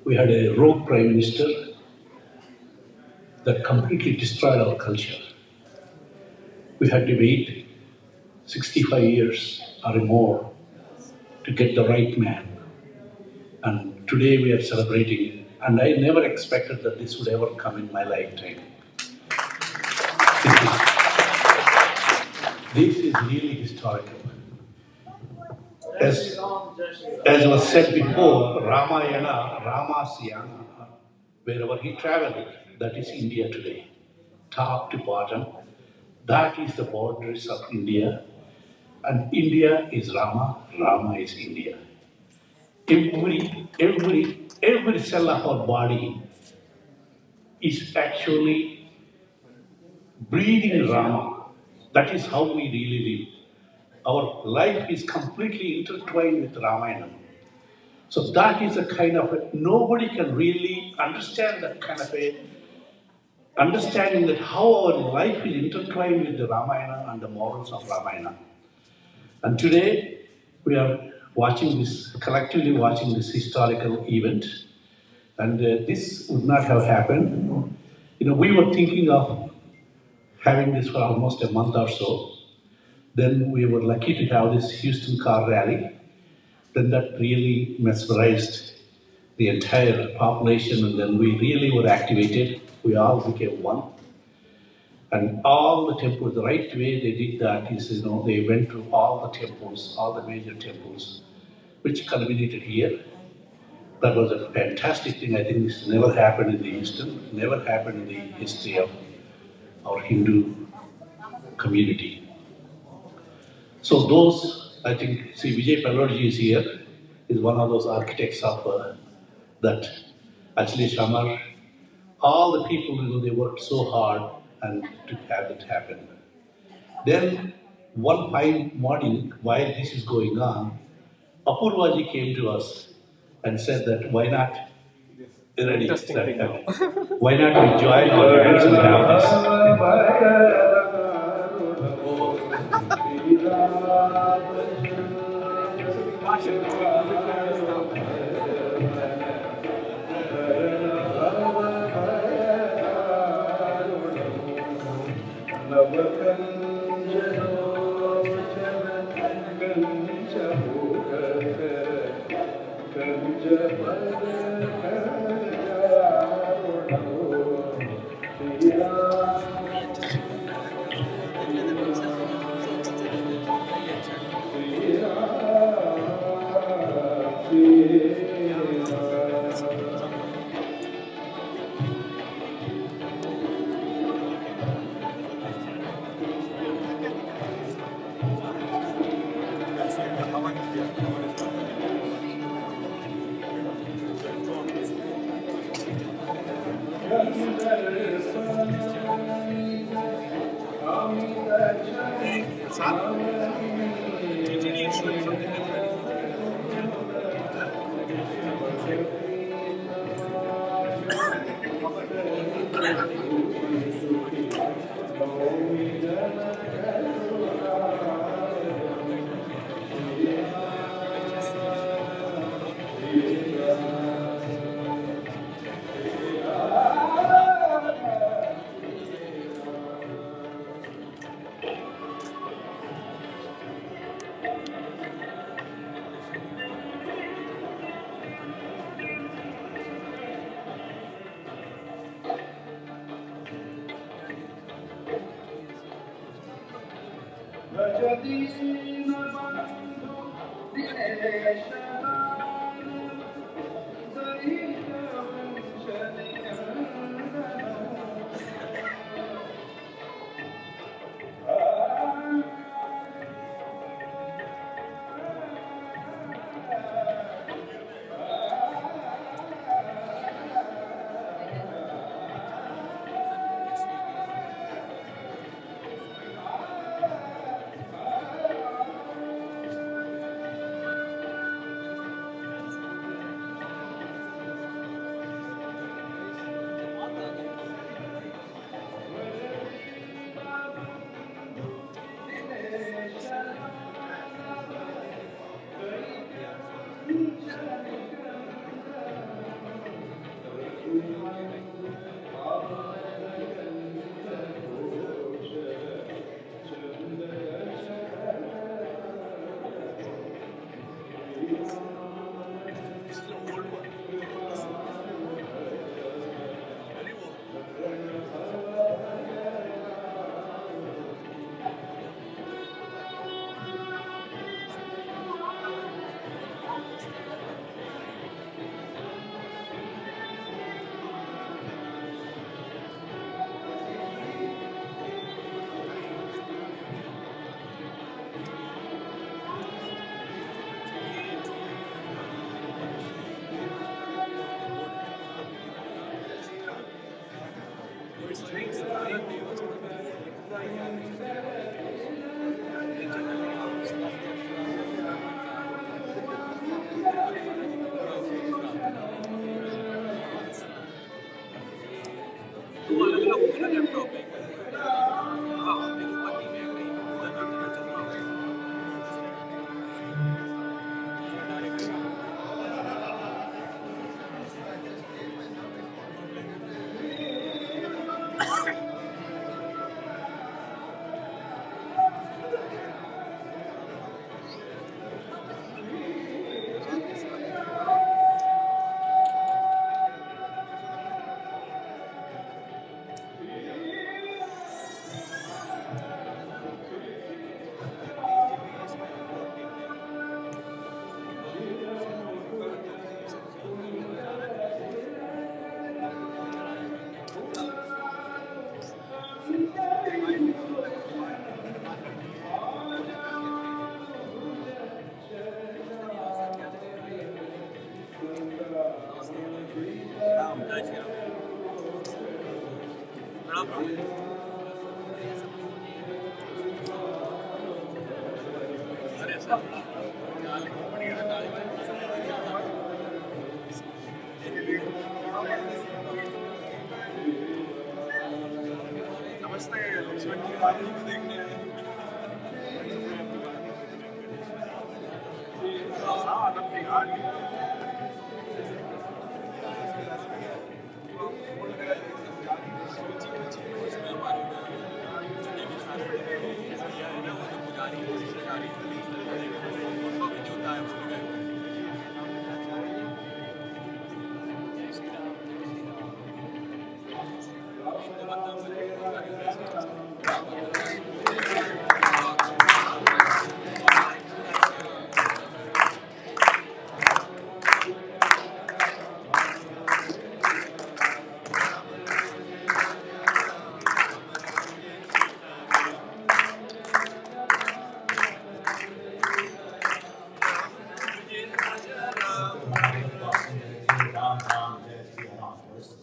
we had a rogue prime minister that completely destroyed our culture. We had to wait 65 years or more to get the right man. And today we are celebrating it. And I never expected that this would ever come in my lifetime. This is really historical. As was said before, Ramayana, Ramasyana, wherever he traveled, that is India today. Top to bottom, that is the borders of India. And India is Rama, Rama is India. Every cell of our body is actually breathing Rama. That is how we really live. Our life is completely intertwined with Ramayana. So that is a kind of nobody can really understand that kind of a understanding that how our life is intertwined with the Ramayana and the morals of Ramayana. And today we are collectively watching this historical event. And this would not have happened. We were thinking of having this for almost a month or so. Then we were lucky to have this Houston car rally. Then that really mesmerized the entire population, and then we really were activated. We all became one. And all the temples, the right way they did that is, they went to all the temples, all the major temples, which culminated here. That was a fantastic thing. I think this never happened in the Eastern, never happened in the history of our Hindu community. So those, I think, see Vijay Palodji is here, is one of those architects of that. Actually, Shamar, all the people, they worked so hard and to have it happen. Then, one fine morning, while this is going on, Apurvaji came to us and said that why not, Interesting thing now. why not we join our hands and have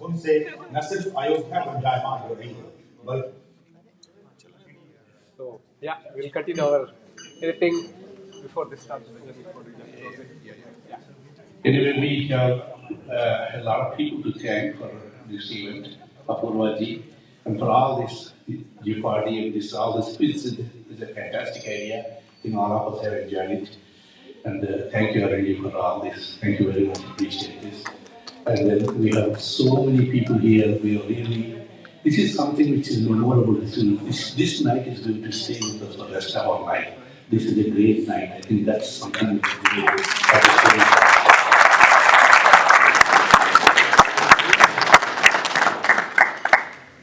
उनसे न सिर्फ अयोध्या गुंजायमान हो रही है बल्कि So yeah, we'll continue our anything before this starts. Anyway, we have a lot of people to thank for this event, Apurvaji, and for all this party and all this. It's a fantastic idea. All of us have enjoyed it. And thank you, Arandi, for all this. Thank you very much. Appreciate this. And then we have so many people here. We are really. This is something which is memorable. This night is going to stay with us for the rest of our life. This is a great night. I think that's something which is really.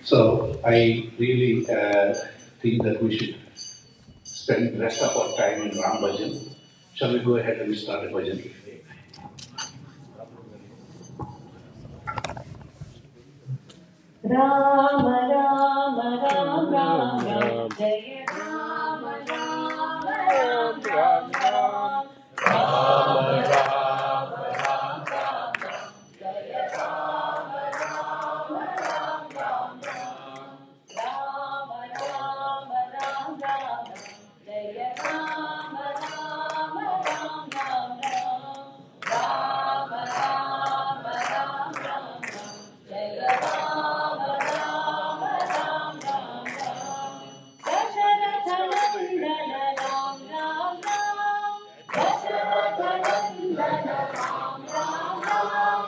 So I really think that we should spend the rest of our time in Ram Bhajan. Shall we go ahead and start a bhajan? Ram Ram Ram Ram Ram Jaya Ram Ram Ram Ram Ram Ram Ram Ram Ram Jaya Ram Ram Ram Ram Ram Ram Ram Ram Jaya Ram Ram Ram Ram Ram Ram Ram Ram Jaya Ram Ram Ram Ram Dasharatha Nandana Ram Ram Ram Dasharatha Nandana Ram Ram Ram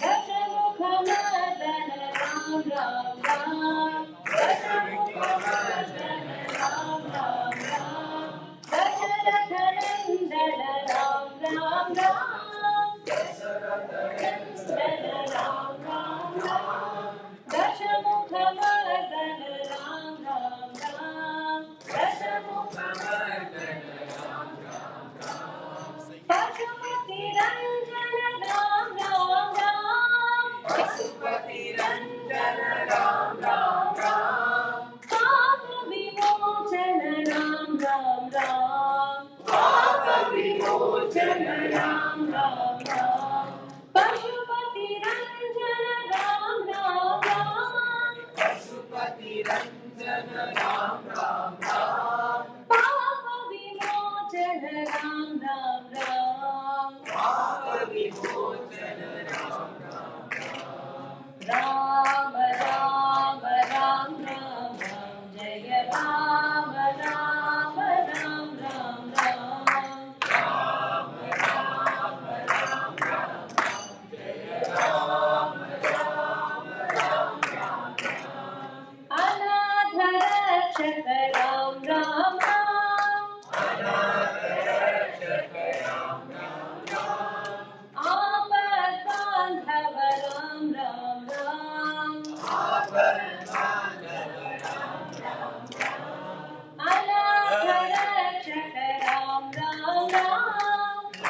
Dashamukha Nandana Ram Ram Ram Dashamukha Nandana Ram Ram Ram Dasharatha Nandana Ram Ram Ram Dasharatha Nandana Ram Ram Ram Dashamukha Nandana Ram Ram Ram Dashamukha Nandana Ram Ram Ram Pashupati Ranjana Ram Ram Ram Pashupati Ranjana Ram Ram Ram Papa Vimochana Ram Ram Ram Papa Vimochana Ram Ram Ram Pashupati Ranjana Ram Ram Ram Pashupati Ranjana Ram Ram Ram Papa Vimochana Ram Ram Ram Papa Vimochana Ram Ram Ram Ram Ram Ram Ram Jaya Ram Ram Ram Ram Ram Ram Ram Ram Ram Jaya Ram Ram Ram Ram Anadha Rakshaka Ram Ram Ram Anadha Rakshaka Ram Ram Ram Aapat Bandhava Ram Ram Ram Aapat Bandhava Ram Ram Ram Anadha Rakshaka Ram Ram Ram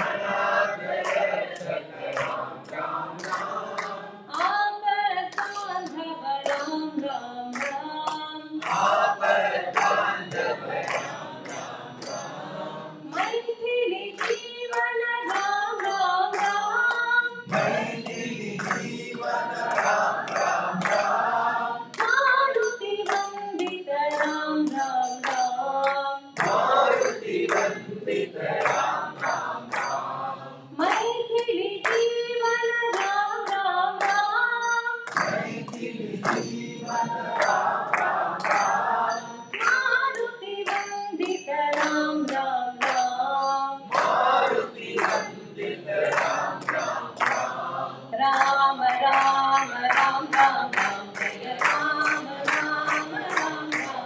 Anadha Rakshaka Ram Ram Ram Aapat Bandhava Ram Ram Ram Aapat Bandhava Ram Ram Ram Maithili Jeevana Ram Ram Ram Maithili Jeevana Ram Ram Ram Maruti Maruti Vandita Ram Ram Ram. Ram Ram Ram Ram Ram Jaya Ram Ram Ram Ram Ram.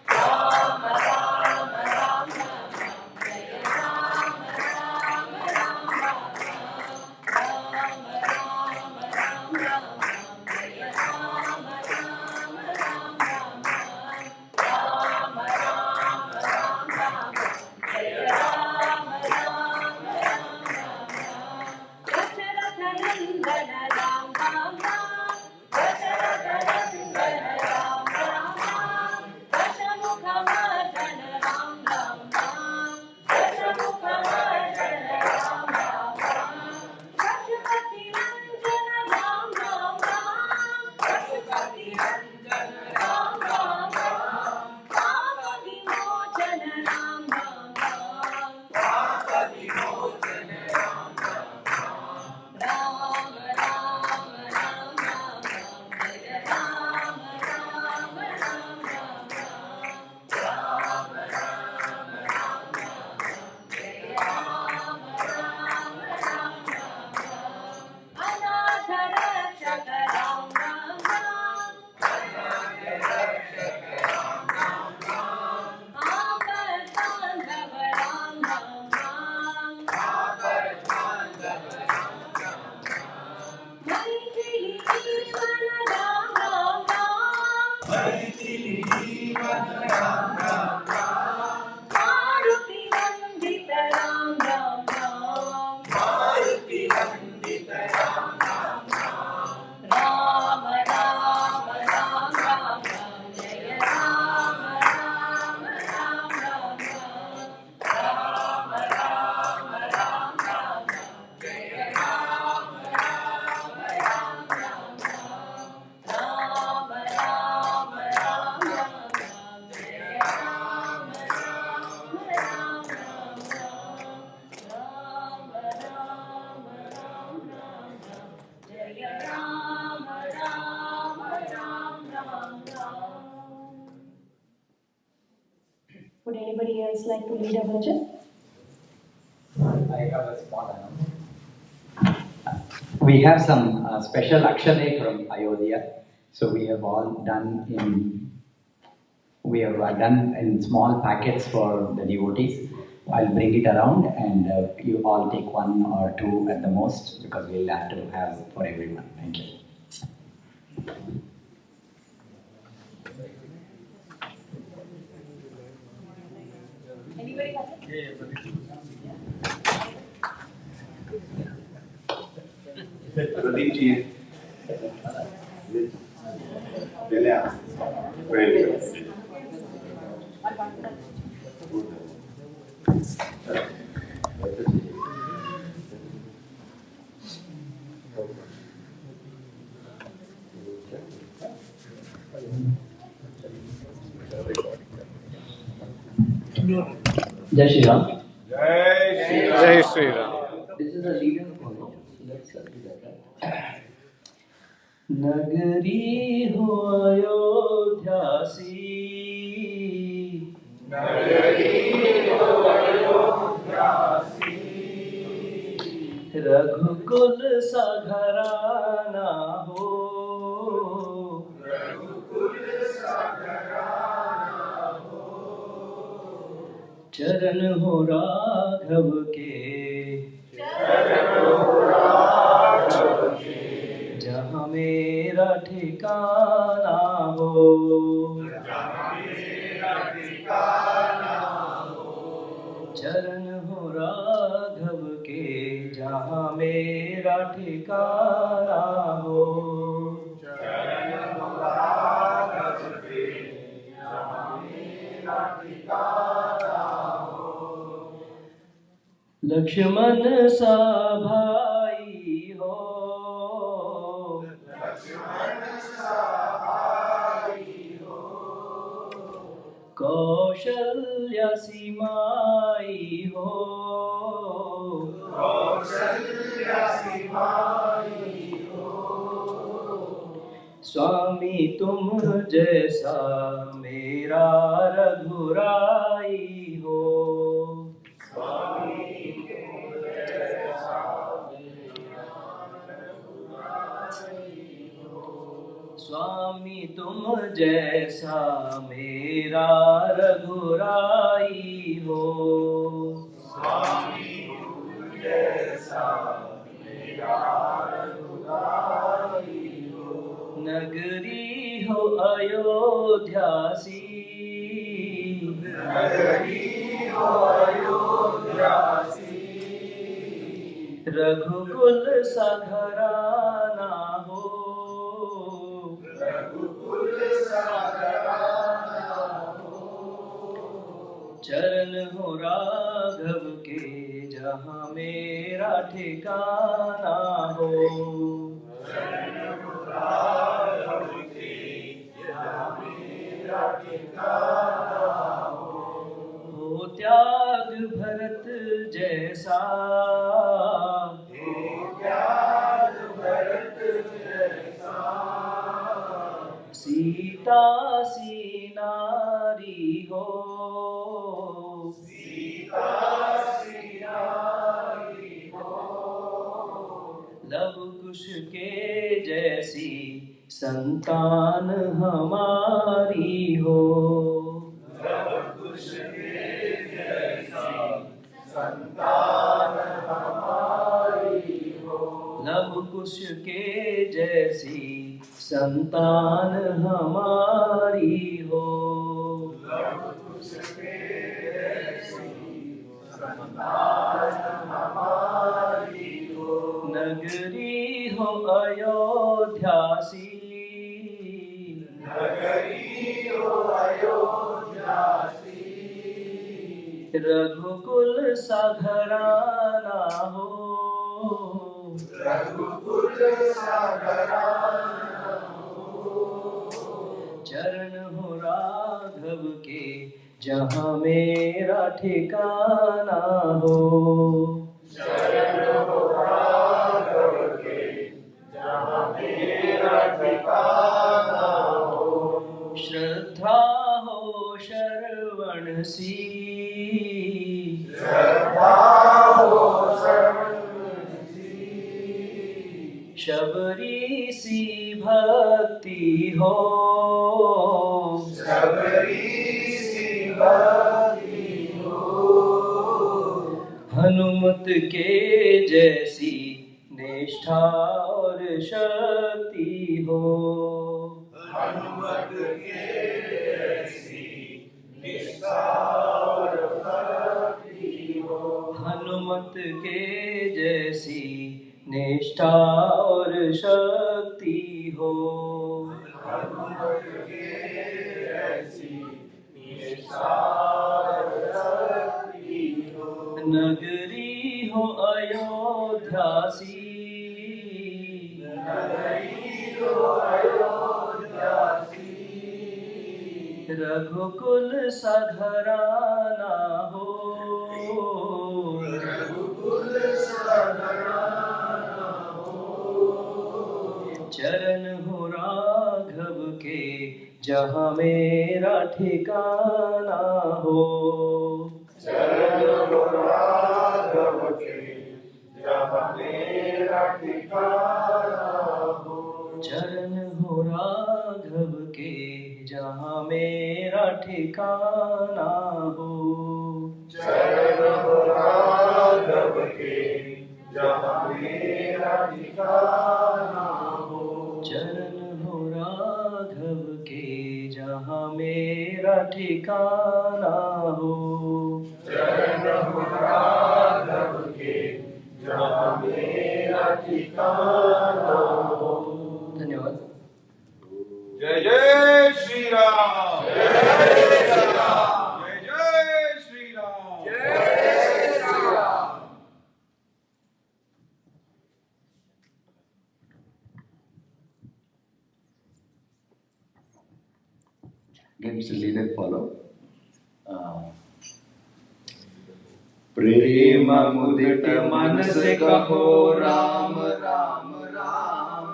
Ram Ram Ram Ram Jaya Ram Ram Ram Ram Ram. Ram Ram Ram Jaya Ram Ram Ram Ram. Ram Ram Ram Jaya Ram Ram Ram. Dasharatha Nandana Ram Ram Ram. Dasharatha Nandana Ram Ram Ram. Dashamukha Mardana Ram Ram Ram. Dashamukha Mardana Ram Ram Ram. Pashupati Nandana Ram Ram Ram. Pashupati Nandana Ram Ram Ram. Papa Vimochana Ram Ram Ram. Papa Vimochana Ram Ram Ram. Ram Ram Ram Ram Jaya Ram Ram Ram Ram Ram. Ram Ram Jaya Ram Ram Ram Ram. Anatha Rakshaka Ram Ram Ram. Anatha Rakshaka Ram Ram Ram. Aapat Bandhava Ram Ram Ram. Aapat Bandhava Ram Ram Ram. Maithili Jeevana Ram Ram Ram. Maithili Jeevana Ram Ram Ram. Maruti Vandita Ram Ram Ram. Maruti Vandita Ram Ram Ram. Ram Ram Ram Ram Ram Jaya Ram Ram Ram Ram Ram. Ram Ram Ram Ram Jaya Ram Ram Ram Ram. Ram Ram Ram Ram Jaya Ram Ram Ram Ram. Ram Ram Jaya Ram Ram Ram Ram. Would anybody else like to lead a bhajan? I have a small announcement. We have some special Akshaday from Ayodhya. So we have done in small packets for the devotees. I'll bring it around and you all take one or two at the most because we'll have to have for everyone. Thank you. Anybody have it? Pradeep ji. Vidya. Very good. Jai Shri Ram. Jai Shri Ram. This is a leader for it. Let's do that, right? Nagari ho Ayodhya si. Nagari ho Ayodhya si. Raghukul sa gharana ho. Raghukul sa gharana ho. चरण हो राघव के जहाँ मेरा ठिकाना हो चरण हो राघव के जहाँ मेरा ठिकाना हो लक्ष्मण सा भाई हो कौशल्या सीमाई हो स्वामी तुम जैसा मेरा रघुराई हो। स्वामी तुम जैसा स्वामी तुम जैसा मेरा रघुराई हो। स्वामी तुम जैसा मेरा रघुराई हो। नगरी हो अयोध्यासी, नगरी हो अयोध्यासी, रघुकुल सा घराना हो, रघुकुल सा घराना हो। चरण हो राघव के जहाँ मेरा ठिकाना हो, चरण हो राघव के जहाँ मेरा ठिकाना हो। त्याग भरत जैसा, त्याग भरत जैसा, सीता सी नारी हो, सीता सी नारी हो। लव कुश के जैसी संतान हमारी हो, लव कुश के जैसी संतान हमारी हो। लव कुश के जैसी संतान हमारी हो, लव कुश के जैसी संतान हमारी हो। नगरी हो अयोध्यासी, नगरी हो अयोध्यासी, रघुकुल सा घराना हो, रघुकुल सा घराना हो। चरण हो राघव के जहाँ मेरा ठिकाना हो, चरण हो राघव के जहाँ मेरा ठिकाना हो। श्रद्धा हो श्रवण सी, श्रद्धा हो श्रवण सी, शबरी सी भक्ति हो, शबरी सी भक्ति हो। हनुमत के जैसी निष्ठा और शक्ति हो, हनुमत के जैसी निष्ठा और शक्ति हो। हनुमत के जैसी निष्ठा और शक्ति हो, हनुमत के जैसी निष्ठा और शक्ति हो। नगरी हो अयोध्यासी, नगरी हो अयोध्यासी, रघुकुल सा घराना हो, रघुकुल सा घराना हो। चरण हो राघव के जहाँ मेरा ठिकाना हो, चरण हो राघव के जहाँ मेरा ठिकाना हो। चरण हो राघव के जहाँ मेरा ठिकाना हो, चरण हो राघव के जहाँ मेरा ठिकाना हो। चरण हो राघव के जहाँ मेरा ठिकाना हो, चरण हो राघव के जहाँ मेरा ठिकाना हो। धन्यवाद। जय जय श्री राम, जय श्री राम, जय जय श्री राम, जय Shri Ram. Games will lead and follow. प्रेम मुदित मन से कहो राम राम राम,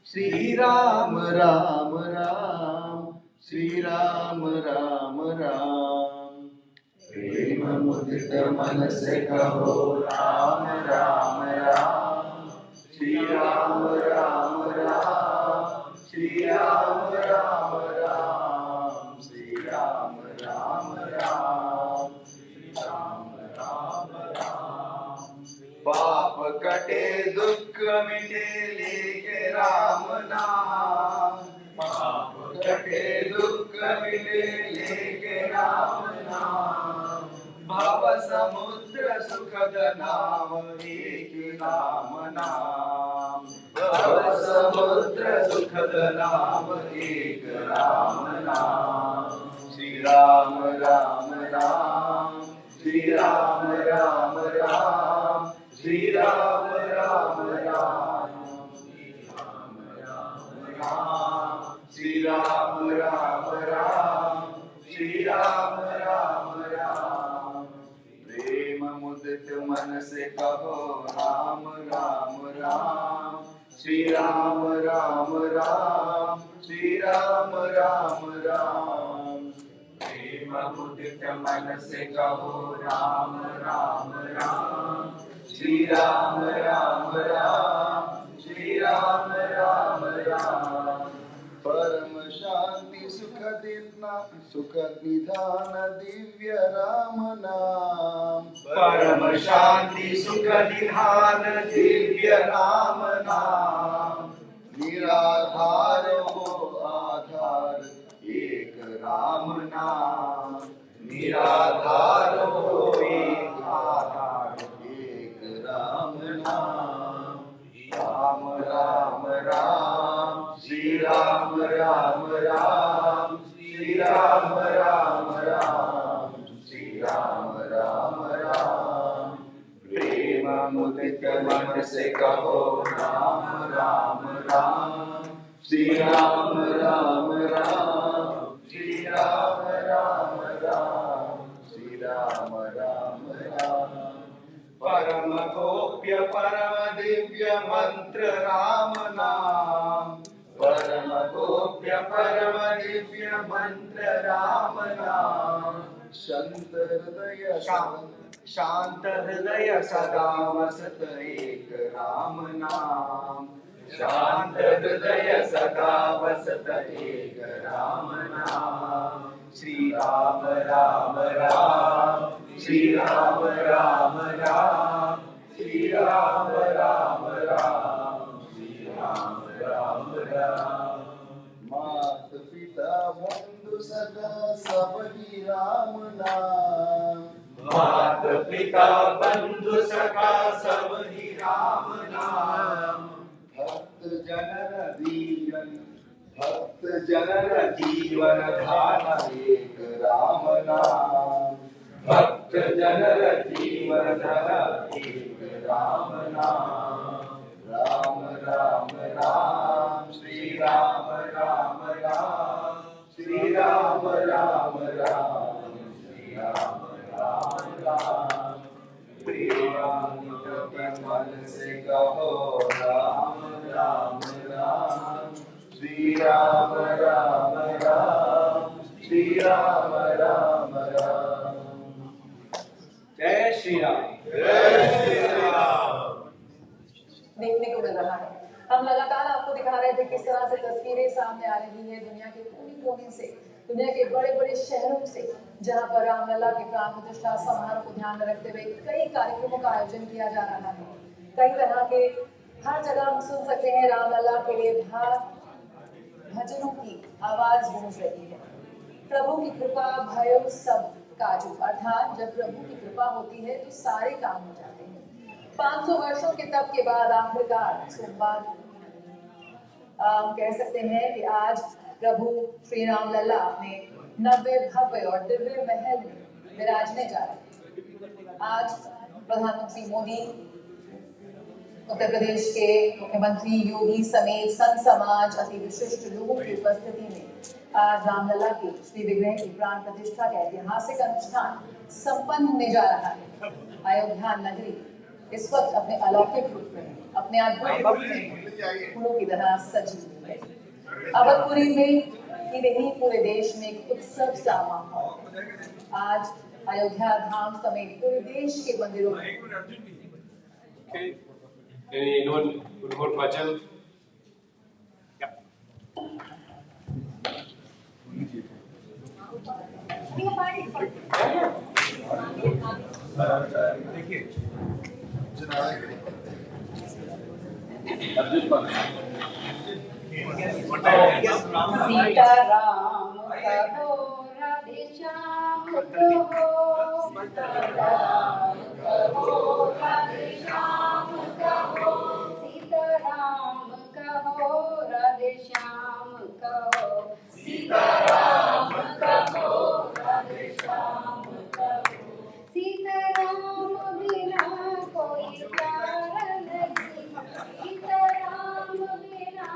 श्री राम राम राम, श्री राम राम राम। प्रेम मुदित मन से कहो राम राम राम, श्री राम राम राम, श्री राम राम राम, श्री राम राम राम, श्री राम राम राम। पाप कटे दुख मिटे लेके राम नाम, पाप कटे दुख मिटे लेके राम नाम। भव समुद्र सुखद नाम एक राम नाम, भव समुद्र सुखद नाम एक राम नाम। श्री राम राम राम, श्री राम राम राम, श्री राम राम राम, श्री राम राम राम, श्री राम राम राम, श्री राम राम राम। प्रेम मुदित मन से कहो राम राम राम, श्री राम राम राम, श्री राम राम राम। प्रेम मुदित मन से कहो राम राम राम, श्री राम राम राम, श्री राम राम राम। परम शांति सुख निधान दिव्य राम नाम, परम शांति सुख निधान दिव्य राम नाम। निराधार हो आधार एक राम नाम, निराधार हो एक आधार एक राम नाम। राम राम राम, श्री राम राम राम, श्री राम राम राम, श्री राम राम राम। प्रेम मुदित मन से कहो राम राम राम, श्री राम राम राम, श्री राम राम राम, श्री राम राम राम। परम गोप्य परम दिव्य मंत्र राम नाम, परम गोप्य परम दिव्य मंत्र राम नाम। शांत हृदय सदा वसत एक राम नाम, शांत हृदय सदा वसत एक राम नाम। श्री राम राम राम, श्री राम राम राम, श्री राम राम राम, श्री राम राम राम। मात पिता बंधु सदा सब ही राम नाम, मात पिता बंधु सखा सब ही राम नाम। भक्त जनर जीवन धान एक राम नाम, भक्त जनर जीवन धन एक राम नाम। राम राम राम, श्री राम राम राम, श्री राम राम राम, श्री राम राम राम। प्रेम मन से कहो राम राम राम, श्री राम राम राम, श्री राम राम राम। जय श्री राम, जय श्री राम। देखने को मिल रहा है, हम लगातार आपको दिखा रहे थे किस तरह से तस्वीरें सामने आ रही है दुनिया के कोने कोने से, दुनिया के बड़े बड़े शहरों से, जहां पर रामलला के प्राण प्रतिष्ठा समारोह को ध्यान में रखते हुए कई कार्यक्रमों का आयोजन किया जा रहा है। कई तरह के हर जगह हम सुन सकते हैं रामलला के लिए भजनों की आवाज गूंज रही है। प्रभु की कृपा भयो सब काजू, अर्थात जब प्रभु की कृपा होती है तो सारे काम हो जाते हैं। 500 वर्षों के तप के बाद आखिरकार सोमवार कह सकते हैं कि आज प्रभु श्री रामलला अपने नव्य भव्य और दिव्य महल में विराजने जा रहे हैं। आज प्रधानमंत्री मोदी, उत्तर प्रदेश के मुख्यमंत्री योगी समेत संत समाज, अति विशिष्ट लोगों की उपस्थिति में आज रामलला के श्री विग्रह की प्राण प्रतिष्ठा का ऐतिहासिक अनुष्ठान संपन्न होने जा रहा है। अयोध्या नगरी इस वक्त अपने अलौकिक रूप में, अपने अद्भुत रूप में फूलों की तरह सजी हुई है। अवधपुरी में ही नहीं, पूरे देश में एक उत्सव सा माहौल। आज अयोध्या धाम समेत पूरे देश के मंदिरों में Anyone more bhajan? सीताराम कहो राधे श्याम कहो, सीताराम कहो राधे श्याम कहो, सीताराम कहो राधे श्याम कहो, सीताराम कहो राधे श्याम कहो, सीताराम बिना कोई प्यार नहीं, सीताराम बिना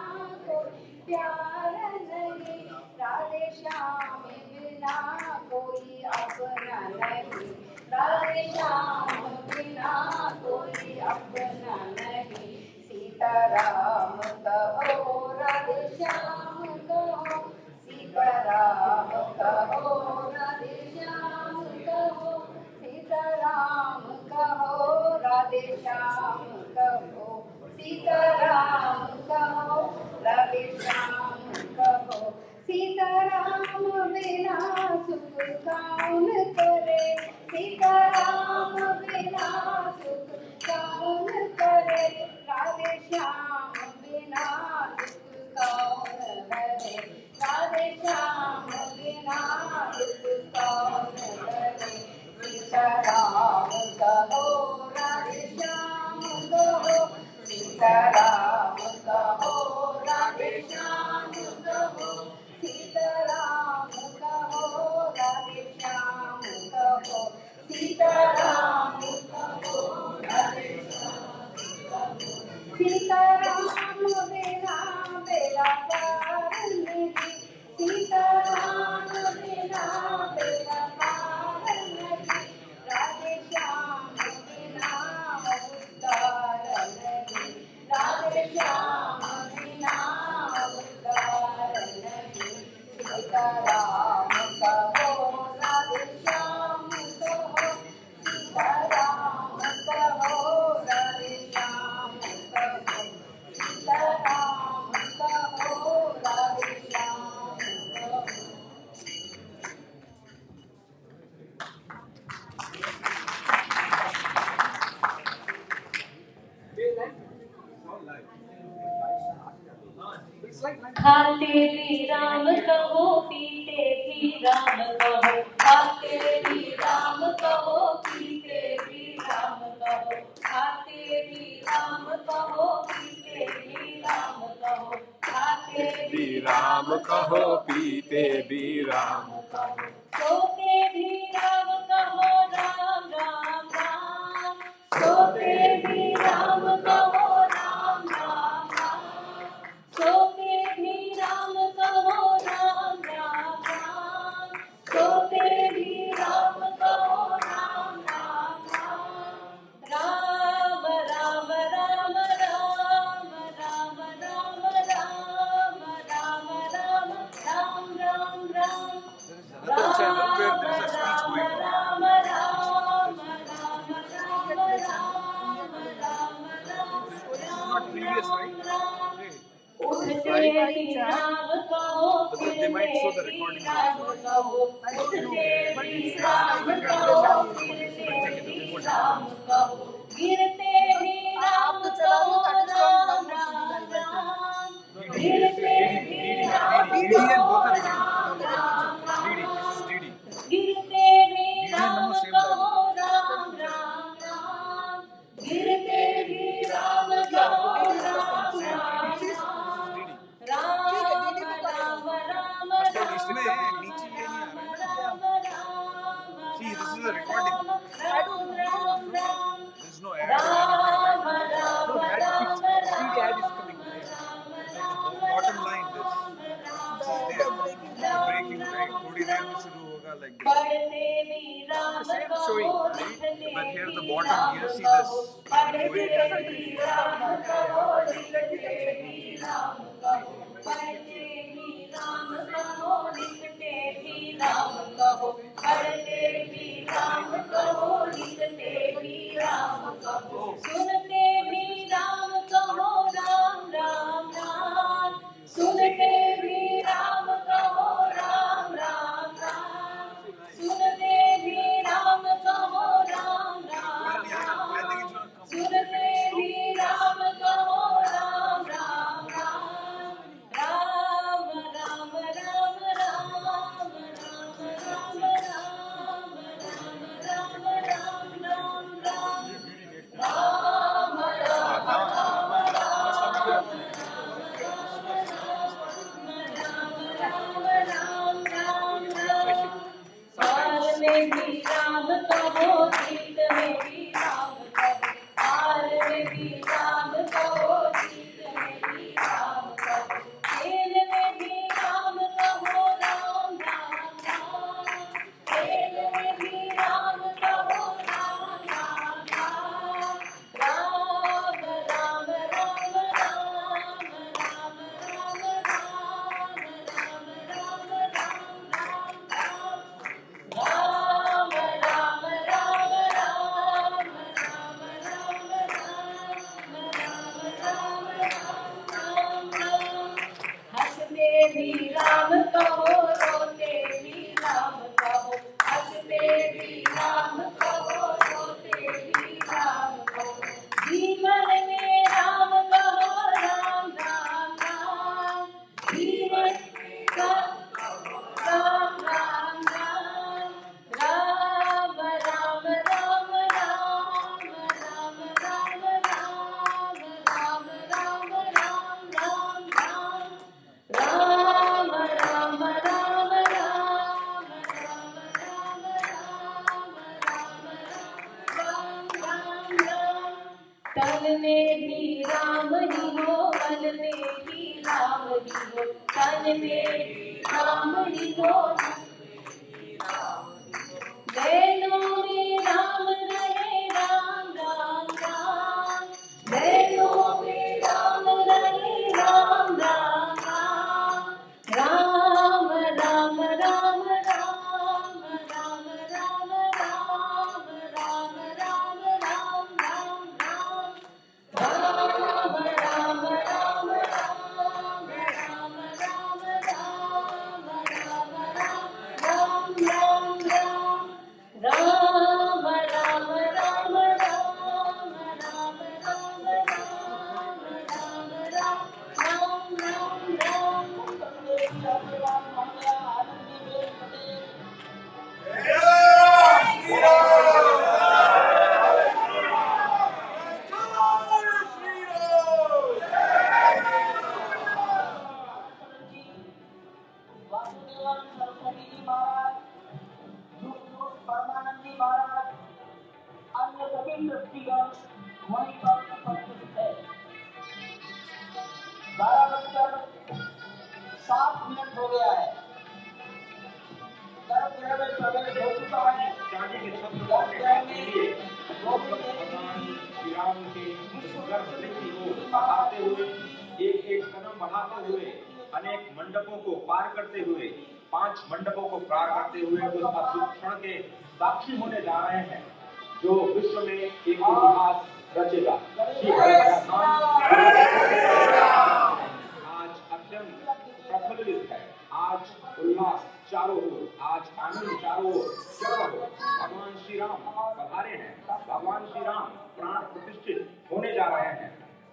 कोई प्यार नहीं, राधे श्याम बिना कोई अपना नहीं, राधे श्याम बिना कोई अपना नहीं, सीताराम कहो राधे श्याम कहो, सीताराम कहो राधे श्याम कहो, सीताराम कहो राधे श्याम कहो, सीताराम कहो राधे श्याम कहो, सीताराम बिना सुख कौन करे, सीताराम बिना सुख कौन करे, राधे श्याम बिना दुख कौन करे, राधे श्याम बिना दुख कौन करे, सीताराम कहो राधे श्याम कहो, सीताराम कहो राधे श्याम कहो, सीताराम कहो राधे श्याम कहो, सीताराम कहो राधे श्याम कहो, सीताराम बिना बेड़ा पार नहीं, सीताराम बिना बेड़ा पार नहीं, राधे श्याम बिना उद्धार नहीं, राधे श्याम बिना उद्धार नहीं, सीताराम कहो राधे श्याम कहो, सीताराम कहो राधे श्याम कहो, सीताराम कहो राधे श्याम कहो। खाते भी राम कहो, पीते भी राम कहो, खाते भी राम कहो, पीते भी राम कहो, खाते भी राम कहो, पीते भी राम कहो, खाते भी राम कहो, पीते भी राम कहो, सोते भी राम कहो, राम राम राम, सोते भी राम कहो, राम राम राम, सोते भी राम कहो, राम राम राम, सोते भी राम कहो, Ram Ram Ram, Ram Ram Ram Ram, Ram Ram Ram, Ram Ram Ram Ram Ram, Another channel where there is a speech going on. This is not previous, right? उठते भी राम कहो, They might show the recording Ram also. कहो, उठते भी राम कहो, फिरते भी राम कहो, गिरते भी राम कहो, राम राम राम, गिरते भी राम कहो, राम राम राम, गिरते भी राम कहो, राम राम राम, गिरते भी राम कहो, राम राम राम, राम राम राम इसमें नीचे ये नहीं आ रहा है ना? See, this is a recording. There's no ad. No, ad keeps, see the ad is coming. The bottom line, this is there. Breaking, right? थोड़ी देर में शुरू होगा. like this. पढ़ते भी राम Same कहो, showing, right? लिखते But here the भी bottom, Ram here see कहो, this. पढ़ते भी राम कहो, लिखते भी राम कहो, पढ़ते भी राम कहो, लिखते भी राम कहो, पढ़ते भी राम कहो, लिखते भी राम कहो, सुनते भी राम कहो, राम राम राम, सुनते भी राम कहो, राम राम राम, सुनते भी राम कहो, राम राम राम, सुनते भी राम कहो, राम राम राम, राम राम राम राम राम राम राम राम राम राम हार में भी राम कहो, जीत में भी राम कहो, हार में भी राम कहो, जीत में भी राम कहो, खेल में भी राम कहो, राम राम राम, खेल में भी राम कहो, राम राम राम, राम राम राम राम राम राम राम राम राम राम राम राम राम राम राम राम राम राम, हंसते भी राम कहो, रोते भी राम कहो, हंसते भी राम कहो, रोते भी राम कहो, जीवन में राम कहो, राम राम राम, जीवन का राम राम राम, राम राम राम राम राम राम राम राम राम राम राम राम, राम राम राम राम राम राम, तन में भी राम ही हो, मन में भी राम ही हो, तन में भी राम ही हो, बैलों में राम रहे, राम राम राम, बैलों में राम रहे, राम राम राम, राम राम राम राम राम राम राम राम राम राम राम राम, राम राम राम राम राम राम राम राम राम राम राम, राम राम राम राम राम राम राम राम परमानंदी महाराज, अन्य सभी ट्रस्टीगण वहीं पर उपस्थित है। 12:07 हो गया है। गर्भगृह में प्रवेश हो चुका है। गर्भगृह में भगवान श्री राम के गर्भगृह को बढ़ाते हुए एक एक कदम बढ़ाते हुए अनेक मंडपों को पार करते हुए 5 मंडपों को पार करते हुए उस अद्भुत क्षण के साक्षी होने जा रहे हैं जो विश्व में एक इतिहास रचेगा। आज अत्यंत प्रफुल्लित है, आज उल्लास चारों ओर, आज आनंद चारों ओर। भगवान श्री राम पधारे हैं, भगवान श्री राम प्राण प्रतिष्ठित होने जा रहे हैं,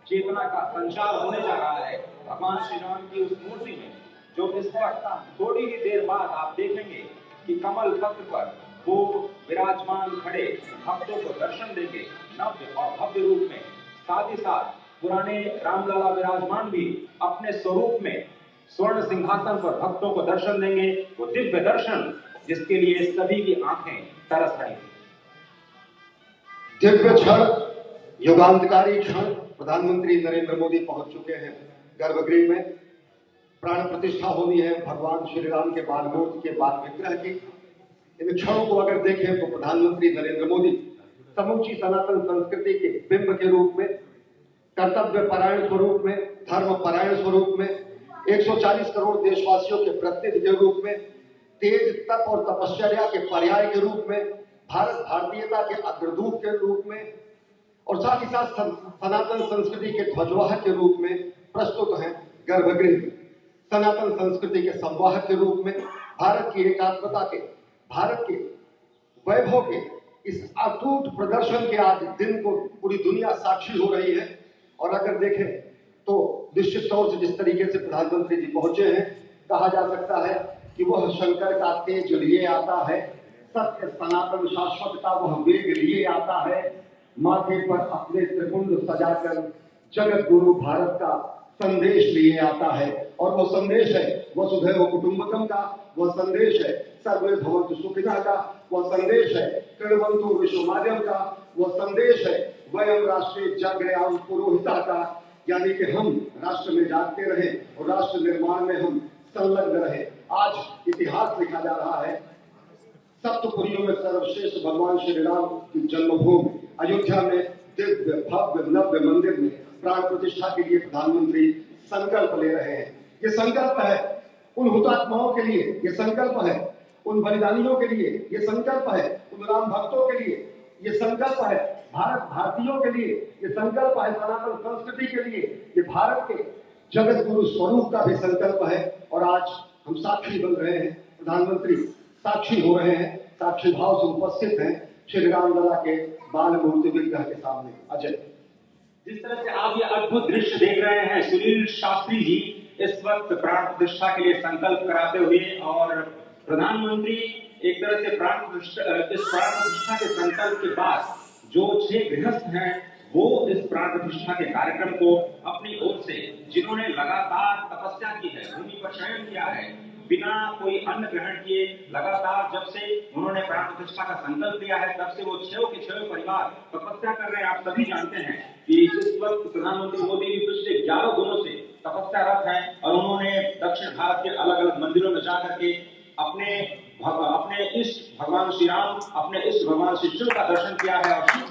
चेतना का संचार होने जा रहा है। भगवान श्री राम की उस मूर्ति में जो इस वक्त थोड़ी ही देर बाद आप देखेंगे कि कमल पत्र पर वो विराजमान खड़े भक्तों को दर्शन देंगे नव्य और भव्य रूप में। साथ ही साथ पुराने रामलला विराजमान भी अपने स्वरूप में स्वर्ण सिंहासन पर भक्तों को दर्शन देंगे। वो दिव्य दर्शन जिसके लिए सभी की आंखें तरस रही थी। दिव्य क्षण, युगांतकारी क्षण। प्रधानमंत्री नरेंद्र मोदी पहुंच चुके हैं गर्भगृह में। प्राण प्रतिष्ठा होनी है भगवान श्री राम के बाल मूर्ति के बाल विग्रह की। इन क्षणों को अगर देखें तो प्रधानमंत्री नरेंद्र मोदी समूची सनातन संस्कृति के बिंब के रूप में, कर्तव्य परायण स्वरूप में, धर्म परायण स्वरूप में, 140 करोड़ देशवासियों के प्रतिनिधि के रूप में, तेज तप और तपश्चर्या के पर्याय के रूप में, भारत भारतीयता के अग्रदूत के रूप में और साथ ही साथ सनातन संस्कृति के ध्वजवाहक के रूप में प्रस्तुत हैं गर्भगृह। सनातन संस्कृति के संवाहक के रूप में भारत की एकात्मता के, भारत के वैभव के इस अटूट प्रदर्शन के आज दिन को पूरी दुनिया साक्षी हो रही है। और अगर देखें तो निश्चित तौर से जिस तरीके से प्रधानमंत्री जी पहुंचे हैं, कहा जा सकता है कि वह शंकर का तेज लिए आता है, सत्य सनातन शाश्वत का वह वेग लिए आता है, माथे पर अपने त्रिपुंड सजाकर जगत गुरु भारत का संदेश लिए आता है। और वो संदेश है वसुधैव कुटुंबकम का, वह संदेश है सर्वे भवन्तु सुखिनः का, वह संदेश है कृण्वन्तु विश्वमार्यम का, वह संदेश है वयम राष्ट्रे जागृयाम पुरोहिता का, यानी कि हम राष्ट्र में जागते रहे और राष्ट्र निर्माण में हम संलग्न रहे। आज इतिहास लिखा जा रहा है। सप्तपुरियों में सर्वश्रेष्ठ भगवान श्री राम की जन्मभूमि अयोध्या में दिव्य भव्य नव्य मंदिर में प्राण प्रतिष्ठा के लिए प्रधानमंत्री संकल्प ले रहे हैं। ये संकल्प है उन हुतात्माओं के लिए, ये संकल्प है उन बलिदानियों के लिए, ये संकल्प है उन राम भक्तों के लिए, ये संकल्प है भारत भारतीयों के लिए, ये संकल्प है सनातन संस्कृति के लिए, ये भारत के जगत गुरु स्वरूप का भी संकल्प है। और आज हम साक्षी बन रहे हैं, प्रधानमंत्री साक्षी हो रहे हैं, साक्षी भाव से उपस्थित हैं श्री राम लला के बाल मूर्ति विग्रह के सामने। अजय, जिस तरह से आप ये अद्भुत दृश्य देख रहे हैं, सुनील शास्त्री जी इस वक्त प्राण प्रतिष्ठा के लिए संकल्प कराते हुए और प्रधानमंत्री एक तरह से प्राण प्रतिष्ठा के संकल्प के बाद जो 6 गृहस्थ हैं वो इस प्राण प्रतिष्ठा के कार्यक्रम को अपनी ओर से, जिन्होंने लगातार तपस्या की है, भूमि पर शयन किया है, बिना कोई अन्न ग्रहण किए लगातार जब से उन्होंने प्राण प्रतिष्ठा का संकल्प लिया है तब से वो 6 के 6 परिवार तपस्या कर रहे हैं। आप सभी जानते हैं कि इस वक्त प्रधानमंत्री मोदी भी पिछले 11 दिनों से तपस्यारत हैं और उन्होंने दक्षिण भारत के अलग अलग मंदिरों में जाकर के अपने इष्ट भगवान श्री राम, अपने इष्ट भगवान श्री शिव का दर्शन किया है और शिव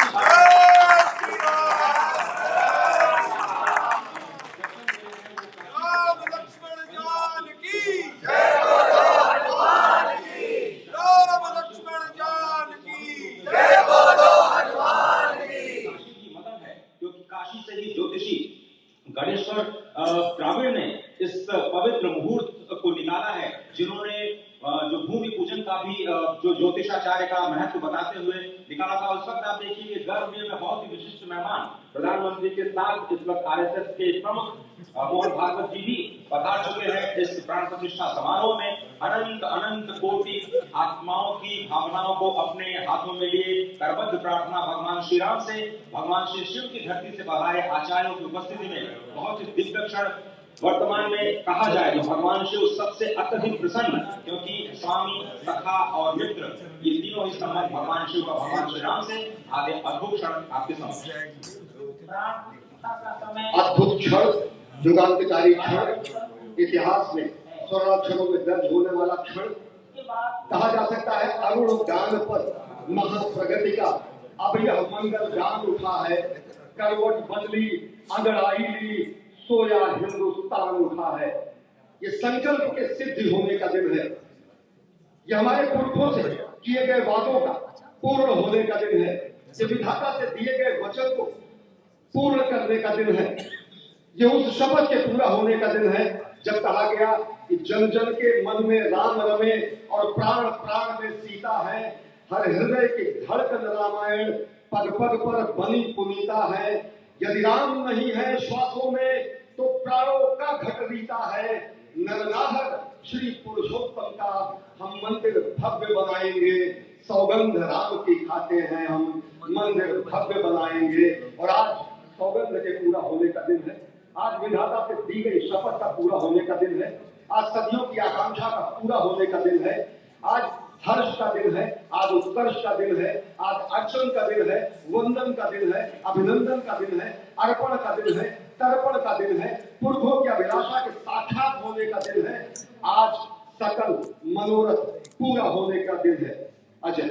गणेश्वर द्राविड़ ने इस पवित्र मुहूर्त को निकाला है, जिन्होंने जो भूमि पूजन का भी जो ज्योतिषाचार्य का महत्व बताते हुए निकाला था। उस वक्त आप देखिए गर्भगृह में बहुत ही विशिष्ट मेहमान प्रधानमंत्री के साथ इस वक्त आरएसएस के प्रमुख मोहन भागवत जी भी पधार चुके हैं। इस प्राण प्रतिष्ठा समारोह में अनंत अनंत कोटि आत्माओं की भावनाओं को अपने हाथों में लिए करबद्ध प्रार्थना भगवान श्री राम से, भगवान श्री शिव की धरती से बधाए आचार्यों की उपस्थिति में बहुत ही दिव्य क्षण। वर्तमान में कहा जाए तो भगवान शिव सबसे अत्यधिक प्रसन्न, क्योंकि स्वामी, सखा और मित्र ये तीनों ही संबंध भगवान शिव का भगवान श्री राम से आगे अद्भुत क्षण आपके समक्ष। अद्भुत क्षण, युगांतकारी क्षण, इतिहास में स्वर्णाक्षरों में दर्ज होने वाला क्षण। कहा जा सकता है अरुण गान पर महाप्रगति का अब यह मंगल गान उठा है, करवट बदली अंगड़ाई ली सोया हिंदुस्तान उठा है। ये संकल्प के सिद्धि होने का दिन है, ये हमारे पुरखों से किए गए वादों का पूर्ण होने का दिन है, ये विधाता से दिए गए वचन को पूर्ण करने का दिन है, ये उस शपथ के पूरा होने का दिन है जब कहा गया कि जन जन के मन में राम रमे और प्राण प्राण में सीता है, हर हृदय की धड़कन रामायण पग पग पर बनी पुनीता है। यदि राम नहीं है श्वासों में तो प्राणों का घट रीता है। नरनाहर श्री पुरुषोत्तम का हम मंदिर भव्य बनाएंगे, सौगंध राम की खाते हैं हम, मंदिर भव्य बनाएंगे। और आज सौगंध के पूरा होने का दिन है, आज विधाता से दी गई शपथ का पूरा होने का दिन है, आज सदियों की आकांक्षा का पूरा होने का दिन है, आज हर्ष का दिन है, आज उत्कर्ष का दिन है, आज अर्चन का दिन है, वंदन का दिन है, अभिनंदन का दिन है, अर्पण का दिन है, तर्पण का दिन है, पुरखों की अभिलाषा के साक्षात होने का दिन है, आज सकल मनोरथ पूरा होने का दिन है। अजय।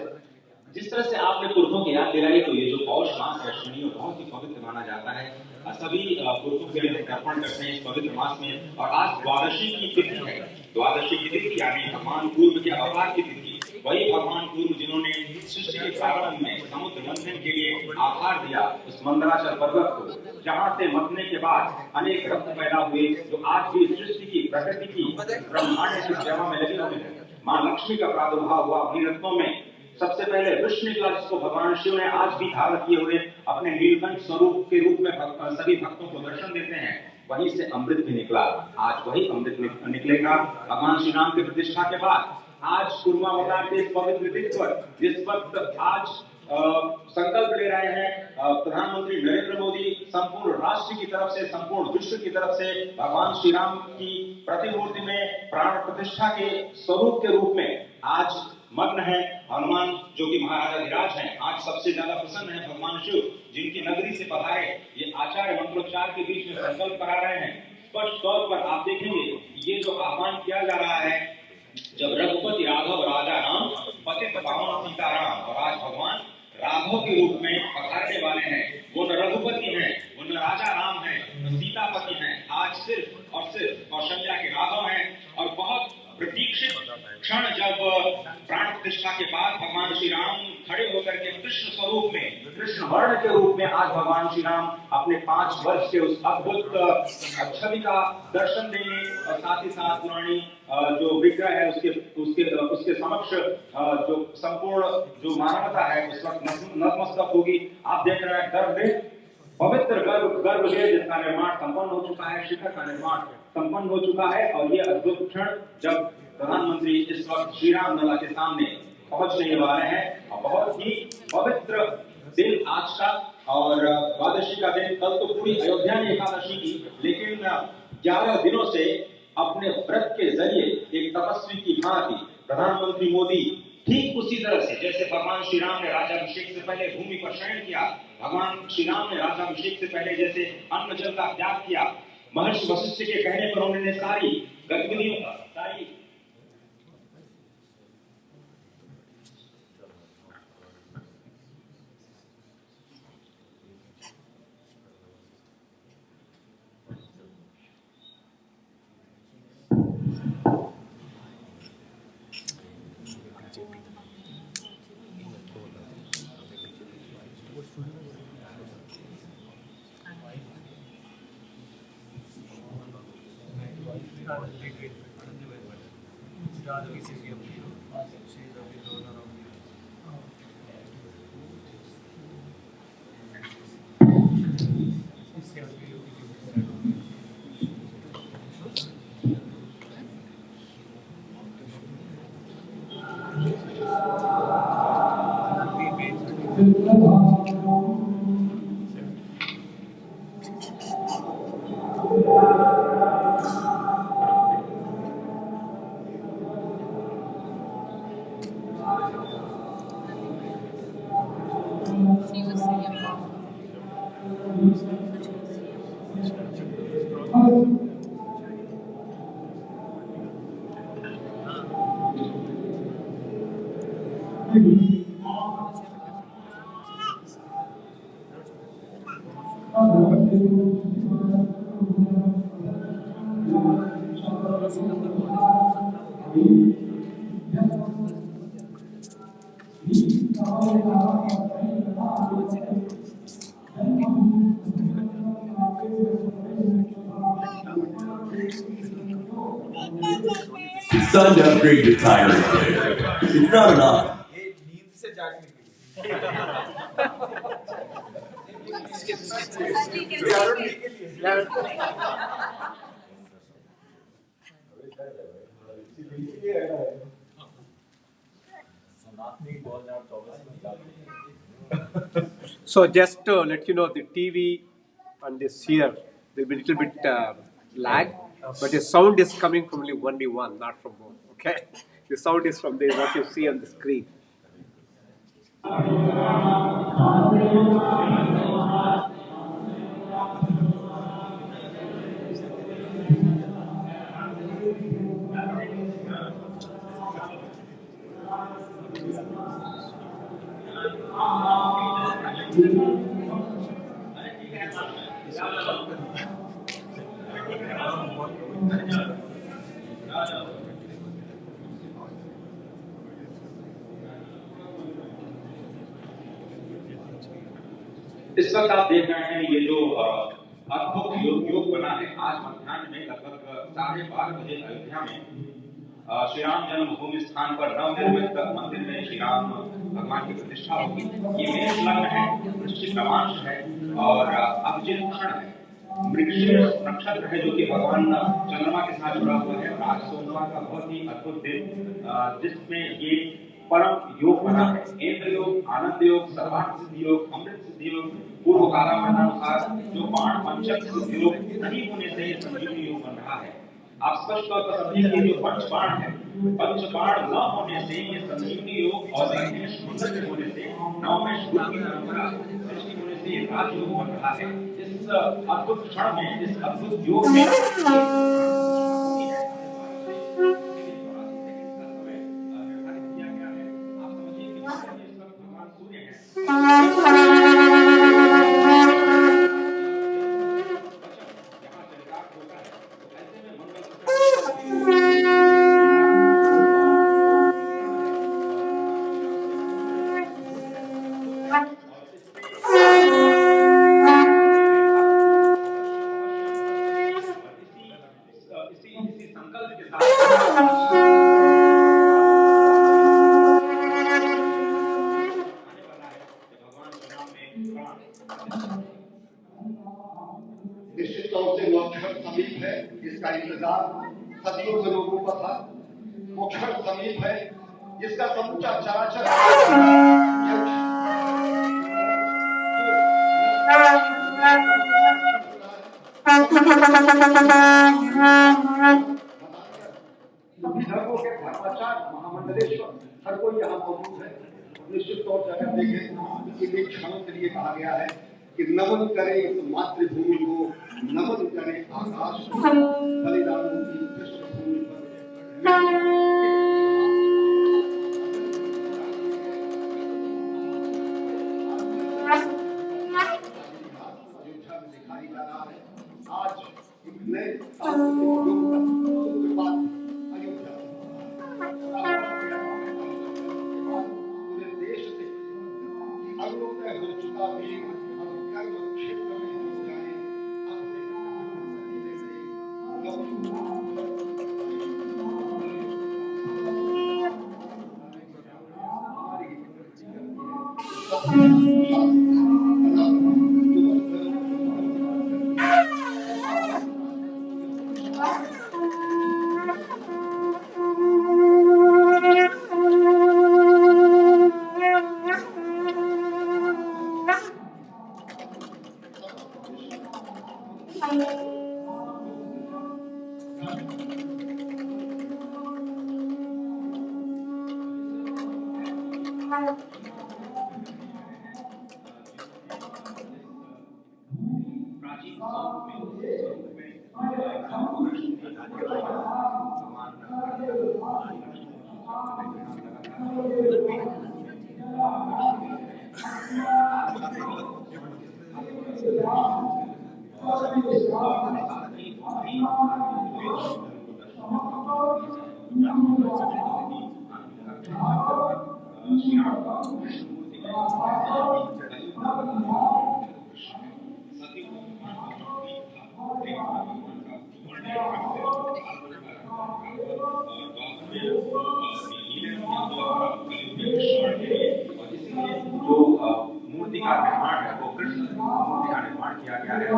जिस तरह से आपने पुरखों की याद दिलाई, तो ये जो पौष मास है अश्विनी बहुत ही पवित्र माना जाता है। सभी पुरखों के लिए तर्पण करते हैं इस पवित्र मास में। और आज द्वादशी की तिथि है। द्वादशी की तिथि यानी भगवान पूर्व के अवतार की तिथि। वही भगवान पूर्व जिन्होंने सृष्टि के प्रारंभ में समुद्र मंथन के लिए आहार दिया उस मंदराचल पर्वत को, जहाँ से मथने के बाद अनेक रत्न पैदा हुए, जो आज भी सृष्टि की प्रकृति की ब्रह्मांड की सेवा में लगे हुए हैं। माँ लक्ष्मी का प्रादुर्भाव हुआ उन्हीं रत्नों में। सबसे पहले वृक्ष निकला, जिसको भगवान शिव ने आज भी धारण किए हुए अपने नीलकंठ स्वरूप के रूप में सभी भक्तों को दर्शन देते हैं। वहीं से अमृत भी निकला। आज वही अमृत निकलेगा भगवान श्री राम की प्रतिष्ठा के बाद। आज कुर्मावतार के इस पवित्र दिन पर, जिस वक्त आज संकल्प ले रहे हैं प्रधानमंत्री नरेंद्र मोदी, संपूर्ण राष्ट्र की तरफ से, संपूर्ण विश्व की तरफ से भगवान श्री राम की प्रतिमूर्ति में प्राण प्रतिष्ठा के स्वरूप के रूप में आज मग्न है। हनुमान जो कि महाराजा विराज हैं, आज सबसे ज्यादा प्रसन्न है भगवान शिव, जिनकी नगरी से पधारे ये आचार्य मंत्रोच्चार के बीच में संकल्प करा रहे हैं। स्पष्ट तौर पर आप देखेंगे ये जो आह्वान किया जा रहा है, जब रघुपति राघव राजा राम पतित पावन सीताराम, और आज भगवान राघव के रूप में पधारने वाले हैं। वो न रघुपति हैं, वो न राजा राम हैं, न सीतापति हैं। आज सिर्फ और सिर्फ कौशल्या के राघव हैं। और बहुत प्रतीक्षित क्षण जब प्राण प्रतिष्ठा के बाद भगवान श्री राम खड़े होकर के कृष्ण स्वरूप में, कृष्ण वर्ण के रूप में आज भगवान श्री राम अपने 5 वर्ष के उस अद्भुत छवि का दर्शन देंगे। और साथ ही साथ पुरानी जो विग्रह है उसके समक्ष जो संपूर्ण जो मानवता है उस वक्त नतमस्तक होगी। आप देख रहे हैं गर्भ पवित्र गर्भ जिसका निर्माण संपन्न हो चुका है, शिखर का निर्माण संपन्न हो चुका है। और ये अद्भुत क्षण जब प्रधानमंत्री इस वक्त श्री राम लला के सामने पहुंचने वाले हैं। और बहुत ही पवित्र दिन आज का, और द्वादशी का दिन। कल तो पूरी अयोध्या ने एकादशी की, लेकिन 11 दिनों से अपने व्रत के जरिए एक तपस्वी की भांति प्रधानमंत्री मोदी ठीक उसी तरह से जैसे भगवान श्री राम ने राज्याभिषेक से पहले भूमि पर शयन किया, भगवान श्री राम ने राज्याभिषेक से पहले जैसे अन्न जल का त्याग किया, महर्षि वशिष्ठ के कहने पर उन्होंने सारी गतिविधियों का सारी It's time to upgrade your tire player. It's not enough. So just to let you know, the TV and this here, there will be a little bit lag, but the sound is coming from only one, not from both. Okay, the sound is from there, what you see on the screen. इस वक्त आप देख रहे हैं ये जो अद्भुत योग बना है। आज मध्याह्न में लगभग 12:30 बजे अयोध्या में श्री राम जन्मभूमि स्थान पर नवनिर्मित मंदिर में श्री राम भगवान की प्रतिष्ठा होगी। ये मेष लग्न है, वृश्चिक नवांश है और अभिजित क्षण है। मृगशीर्ष नक्षत्र है जो कि भगवान चंद्रमा के साथ जुड़ा हुआ है। और आज सोमवार का बहुत ही अद्भुत दिन जिसमें ये परम योग बना है। इंद्र योग, आनंद योग, सर्वार्थ सिद्धि योग, अमृत सिद्धि योग, पूर्व कालानुसार जो बाण पंचक सिद्धि योग नहीं होने से ये संजीवनी योग बन रहा है। आप स्पष्ट तौर पर समझिए कि जो पंचबाण है, पंचबाण न होने से ये संजीवनी योग और मेष मंगल के होने से नवमेश गुरु की परंपरा सृष्टि होने से ये राजयोग बन रहा है। इस अद्भुत क्षण में, इस अद्भुत योग में निश्चित तौर से वह क्षण समीप है जिसका इंतजार सदियों से लोगों का था। वो क्षण समीप है जिसका समूचा चराचर सभी धर्मों के धर्माचार्य महामंडलेश्वर हर कोई यहाँ मौजूद है। निश्चित तौर से अगर देखें कि इन क्षणों के लिए कहा गया है कि नमन करें इस मातृभूमि को, नमन करें आकाश को, बलिदानों की पृष्ठभूमि पर अयोध्या में दिखाई जा रहा है। आज एक नए सांस्कृतिक युग का सूत्रपात अयोध्या पूरे देश से अवलोकन हो चुका वीर अब कर्म क्षेत्र में हो जाए। जो मूर्ति का निर्माण है वो कृष्ण मूर्ति का निर्माण किया गया है। जो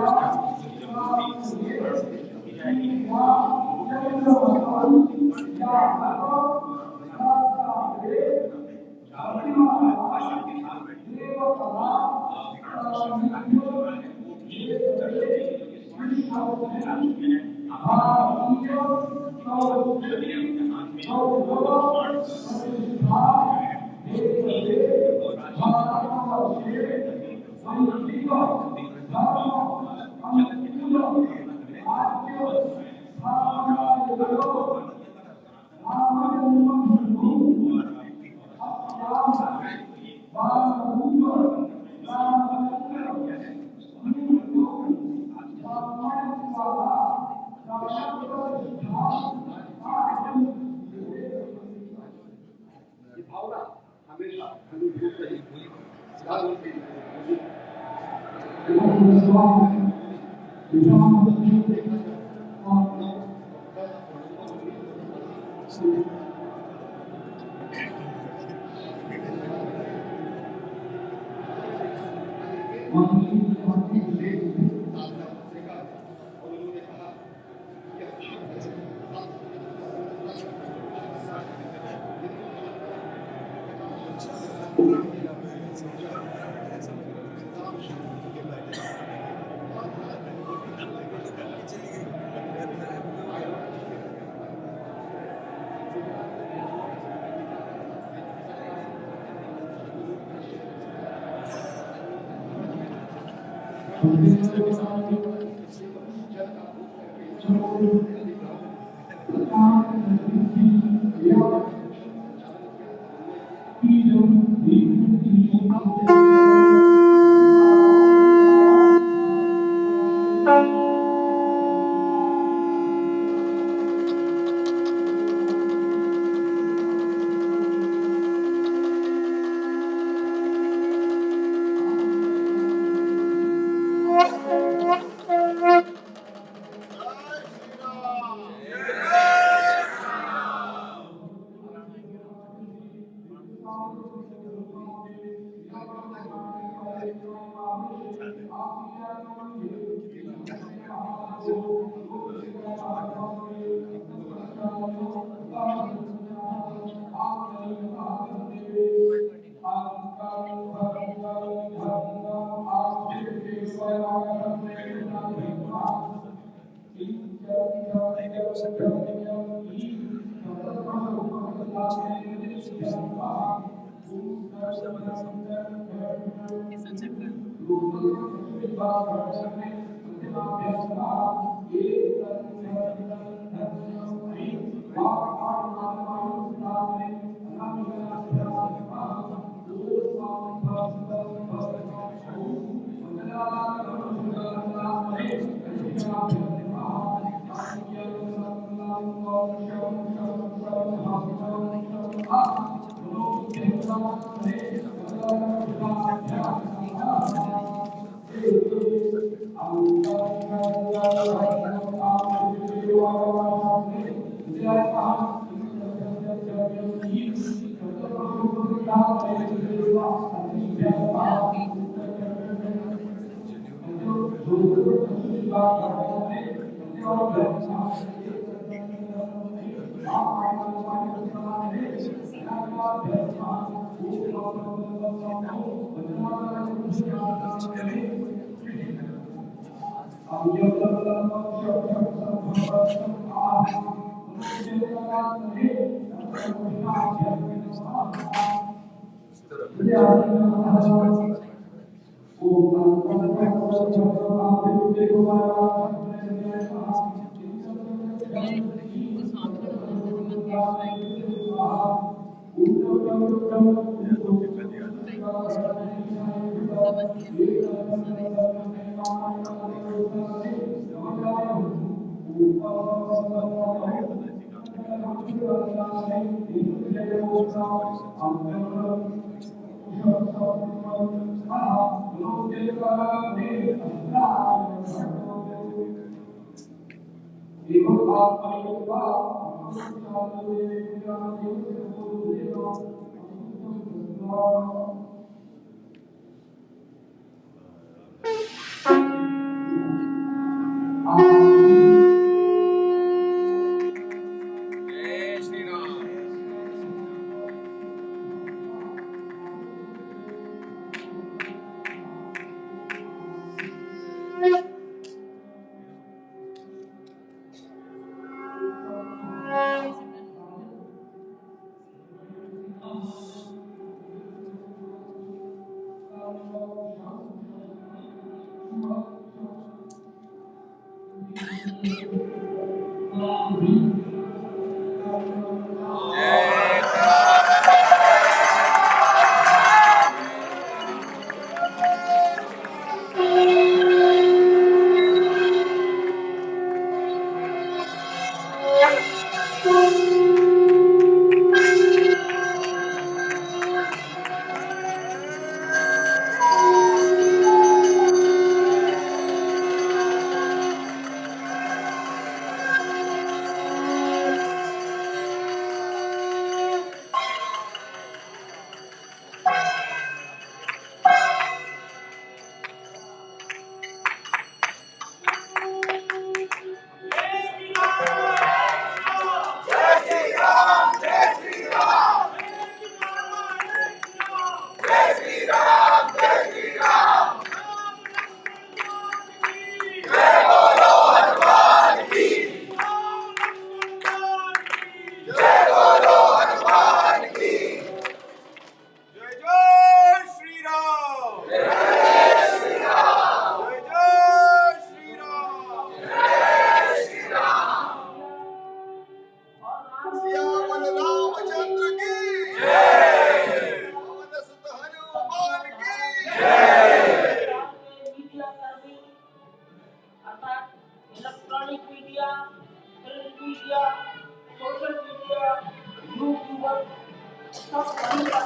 सब वहीं पर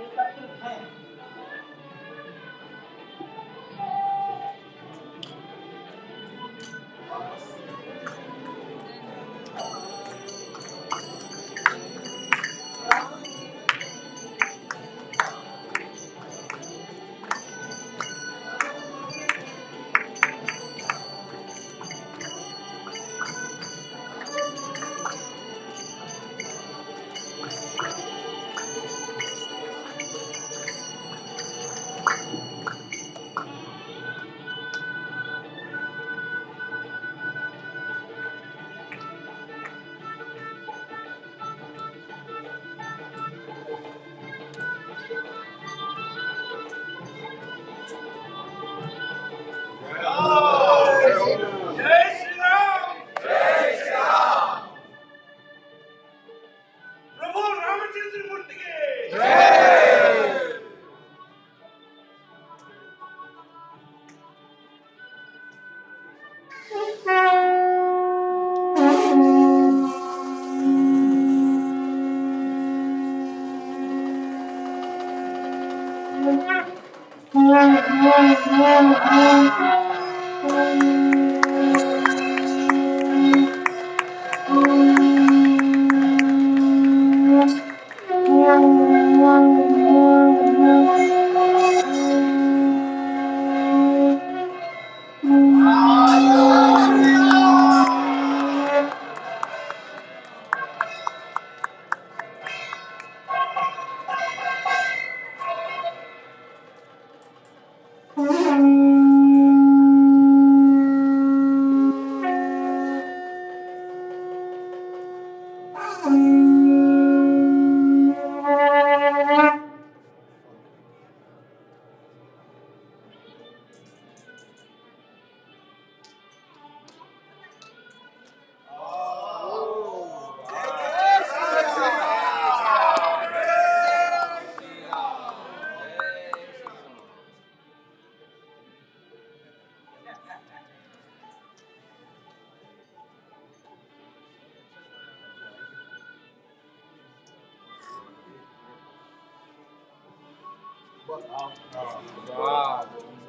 एकत्रित हैं।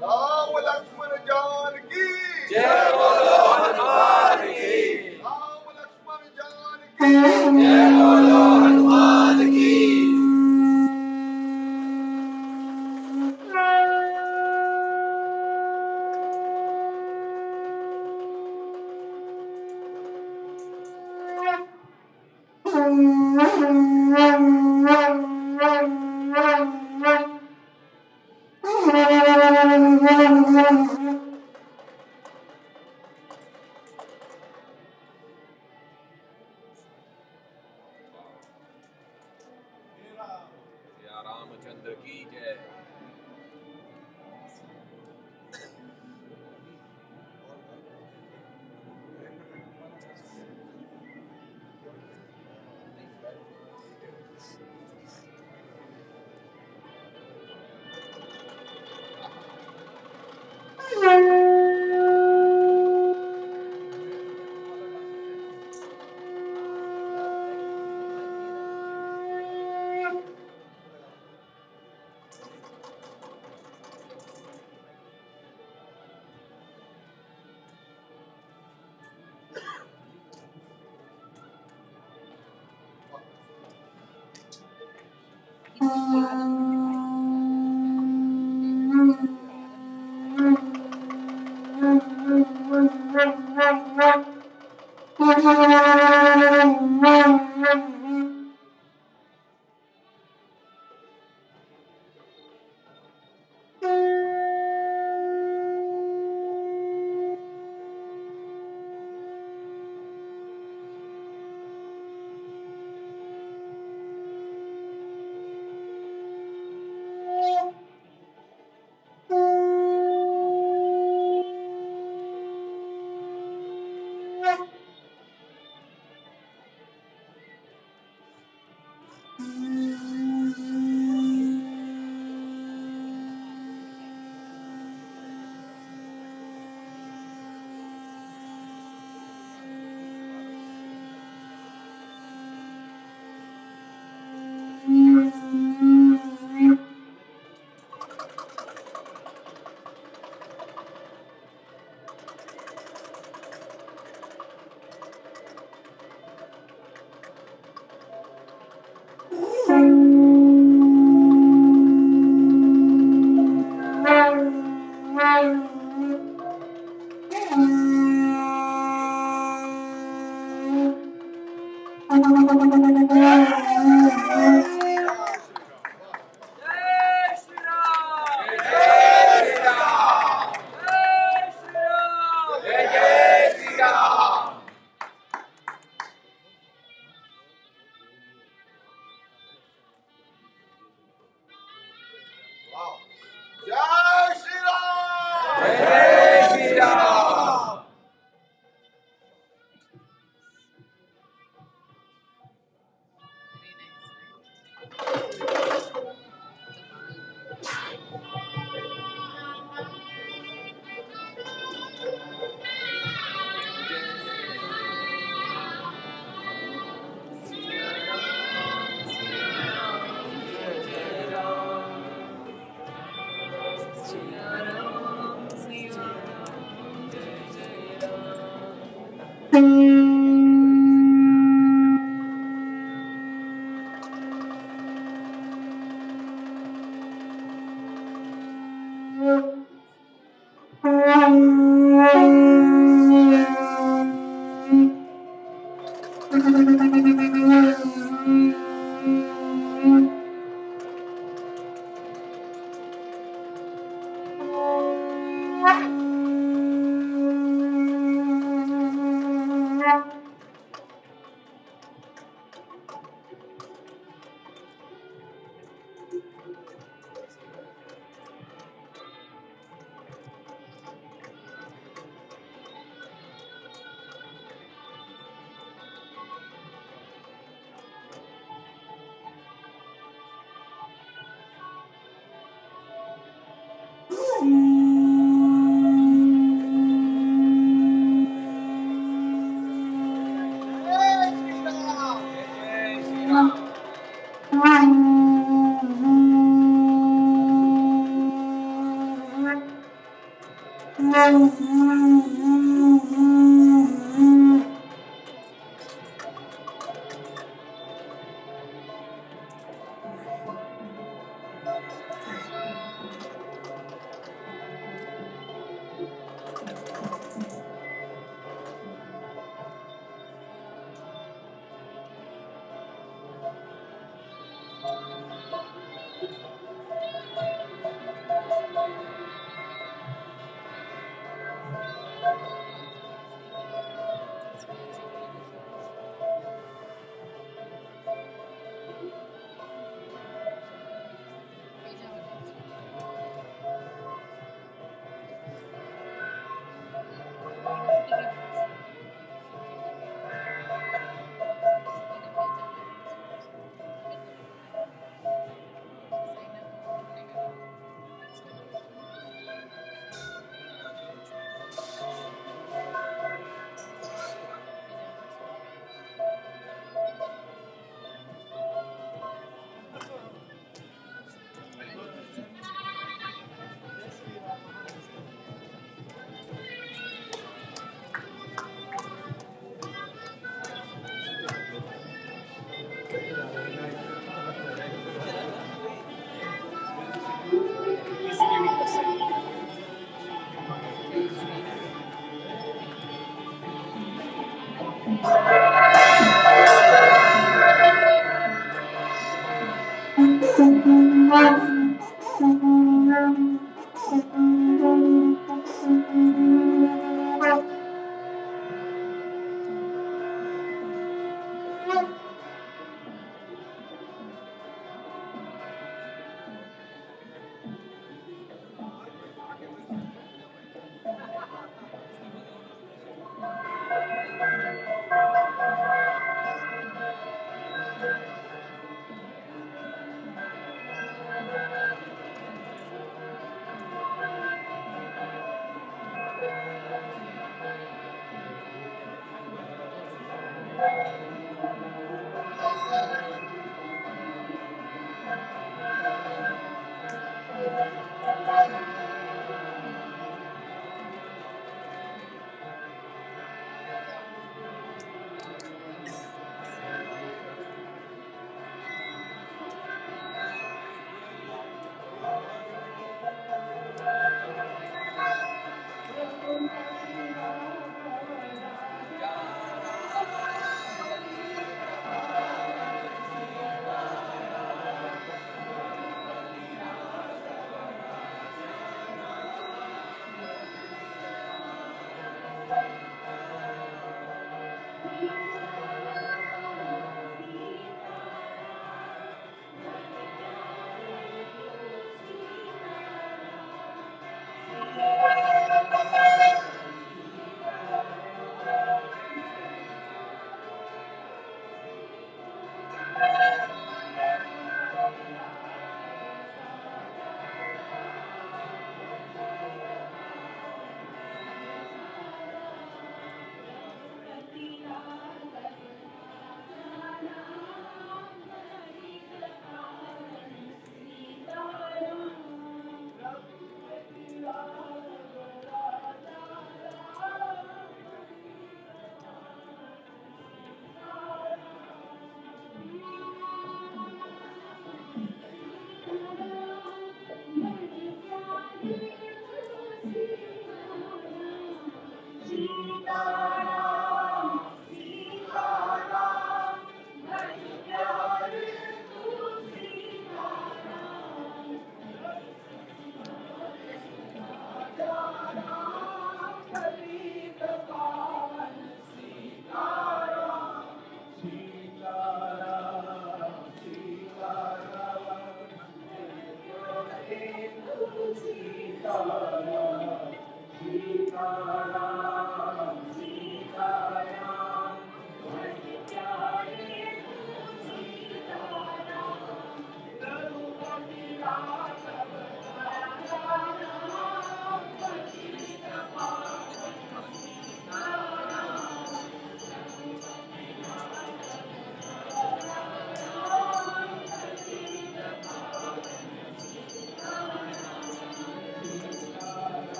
राम लक्ष्मण जानकी जय बोलो हनुमान की। राम लक्ष्मण जानकी जय बोलो हनुमान की। या रामचंद्र की जय।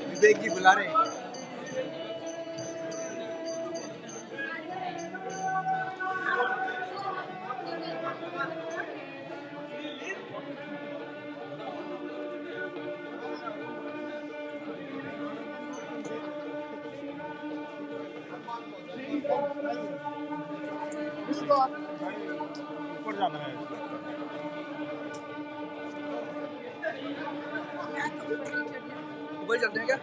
विवेक जी बुला रहे हैं। ऊपर जाना है। ऊपर चलते हैं क्या?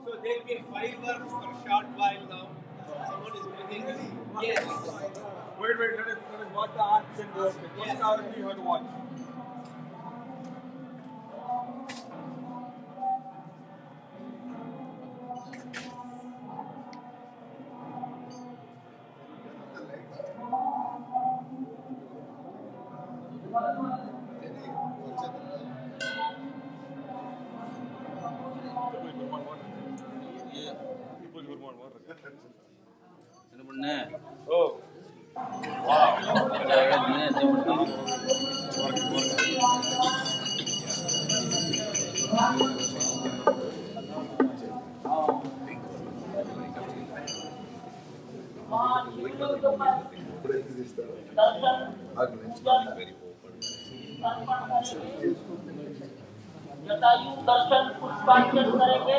So there'll be fireworks for a short while now. Someone is bringing. Yes. Wait, let us watch the arts and the first hour we have to watch. Oh. Jatayu दर्शन पुष्पांजलि करेंगे।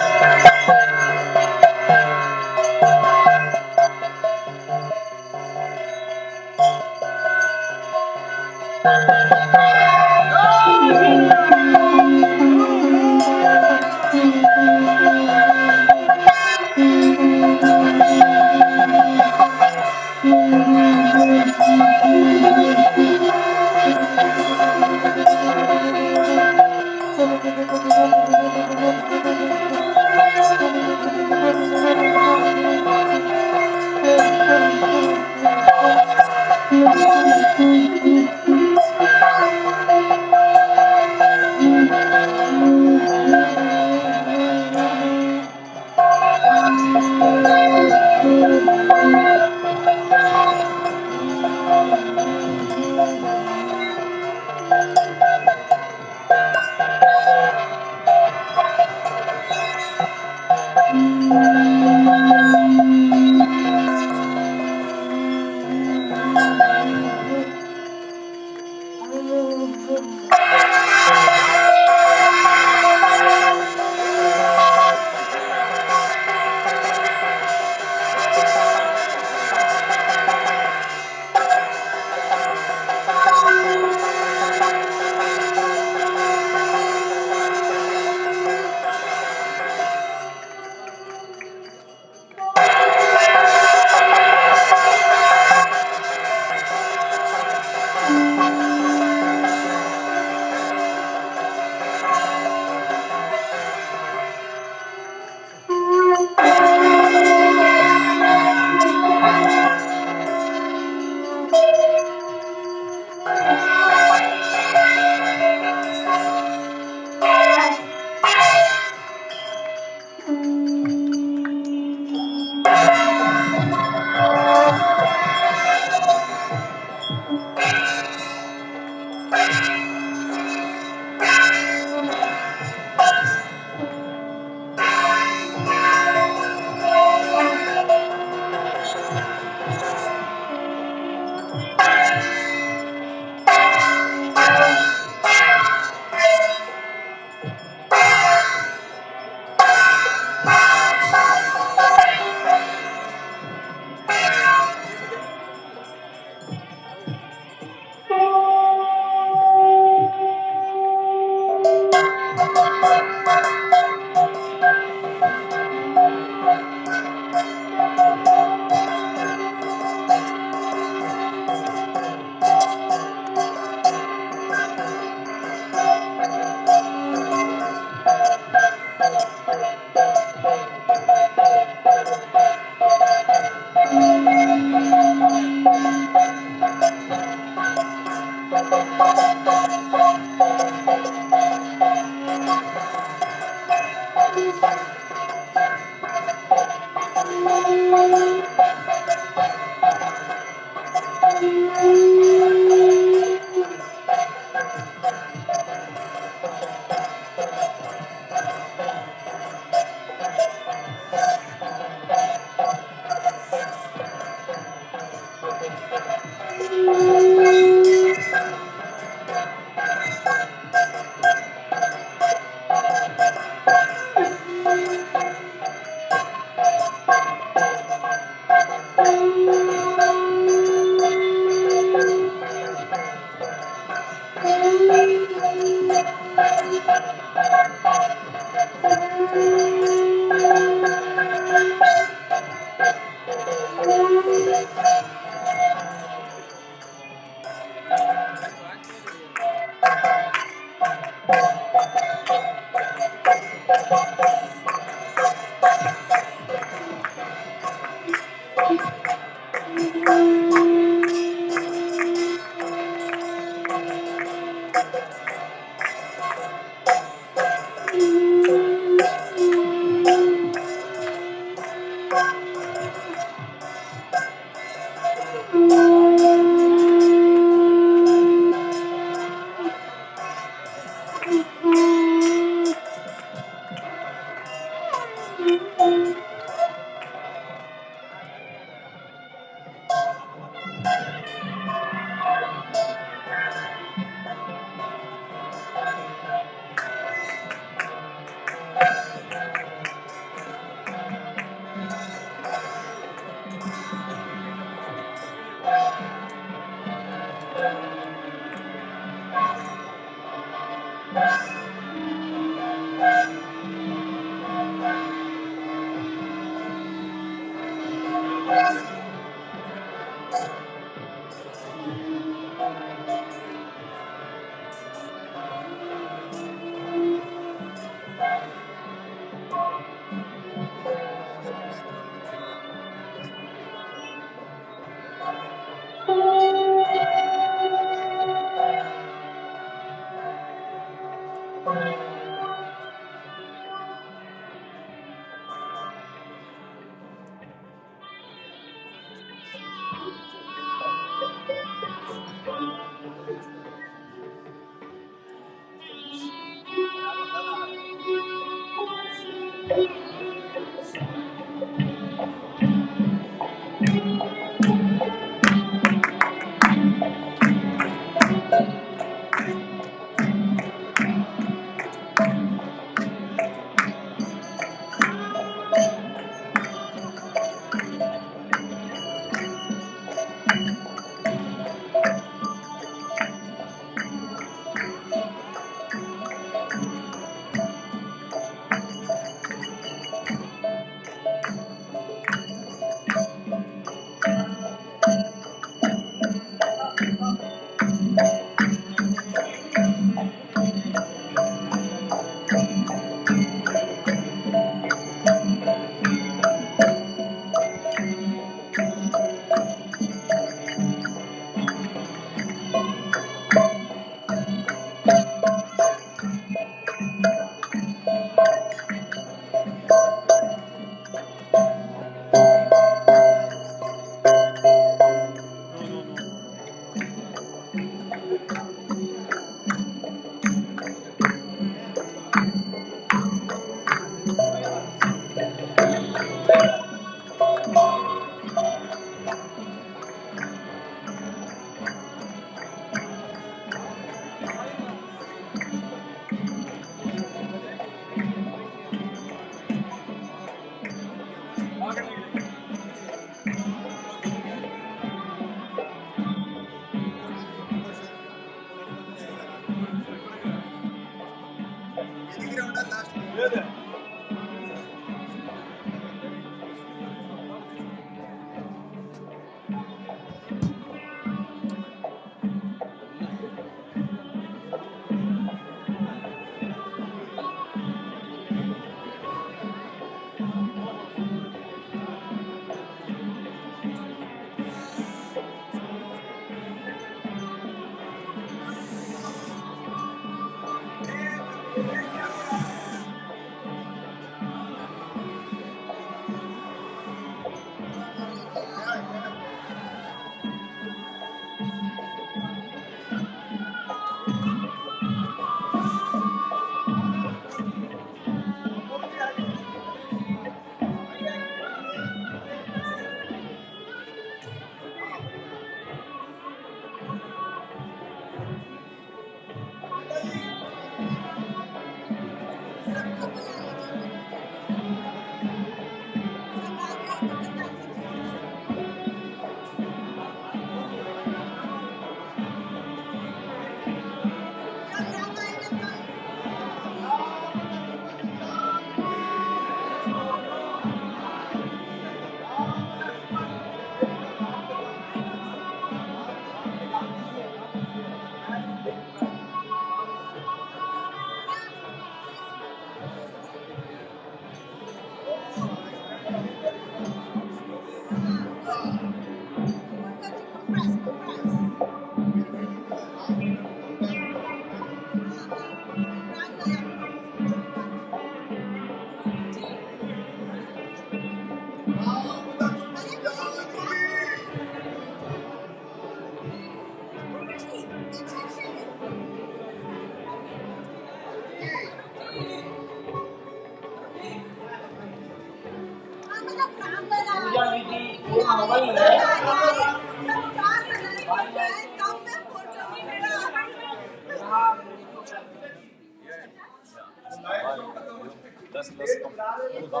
श्री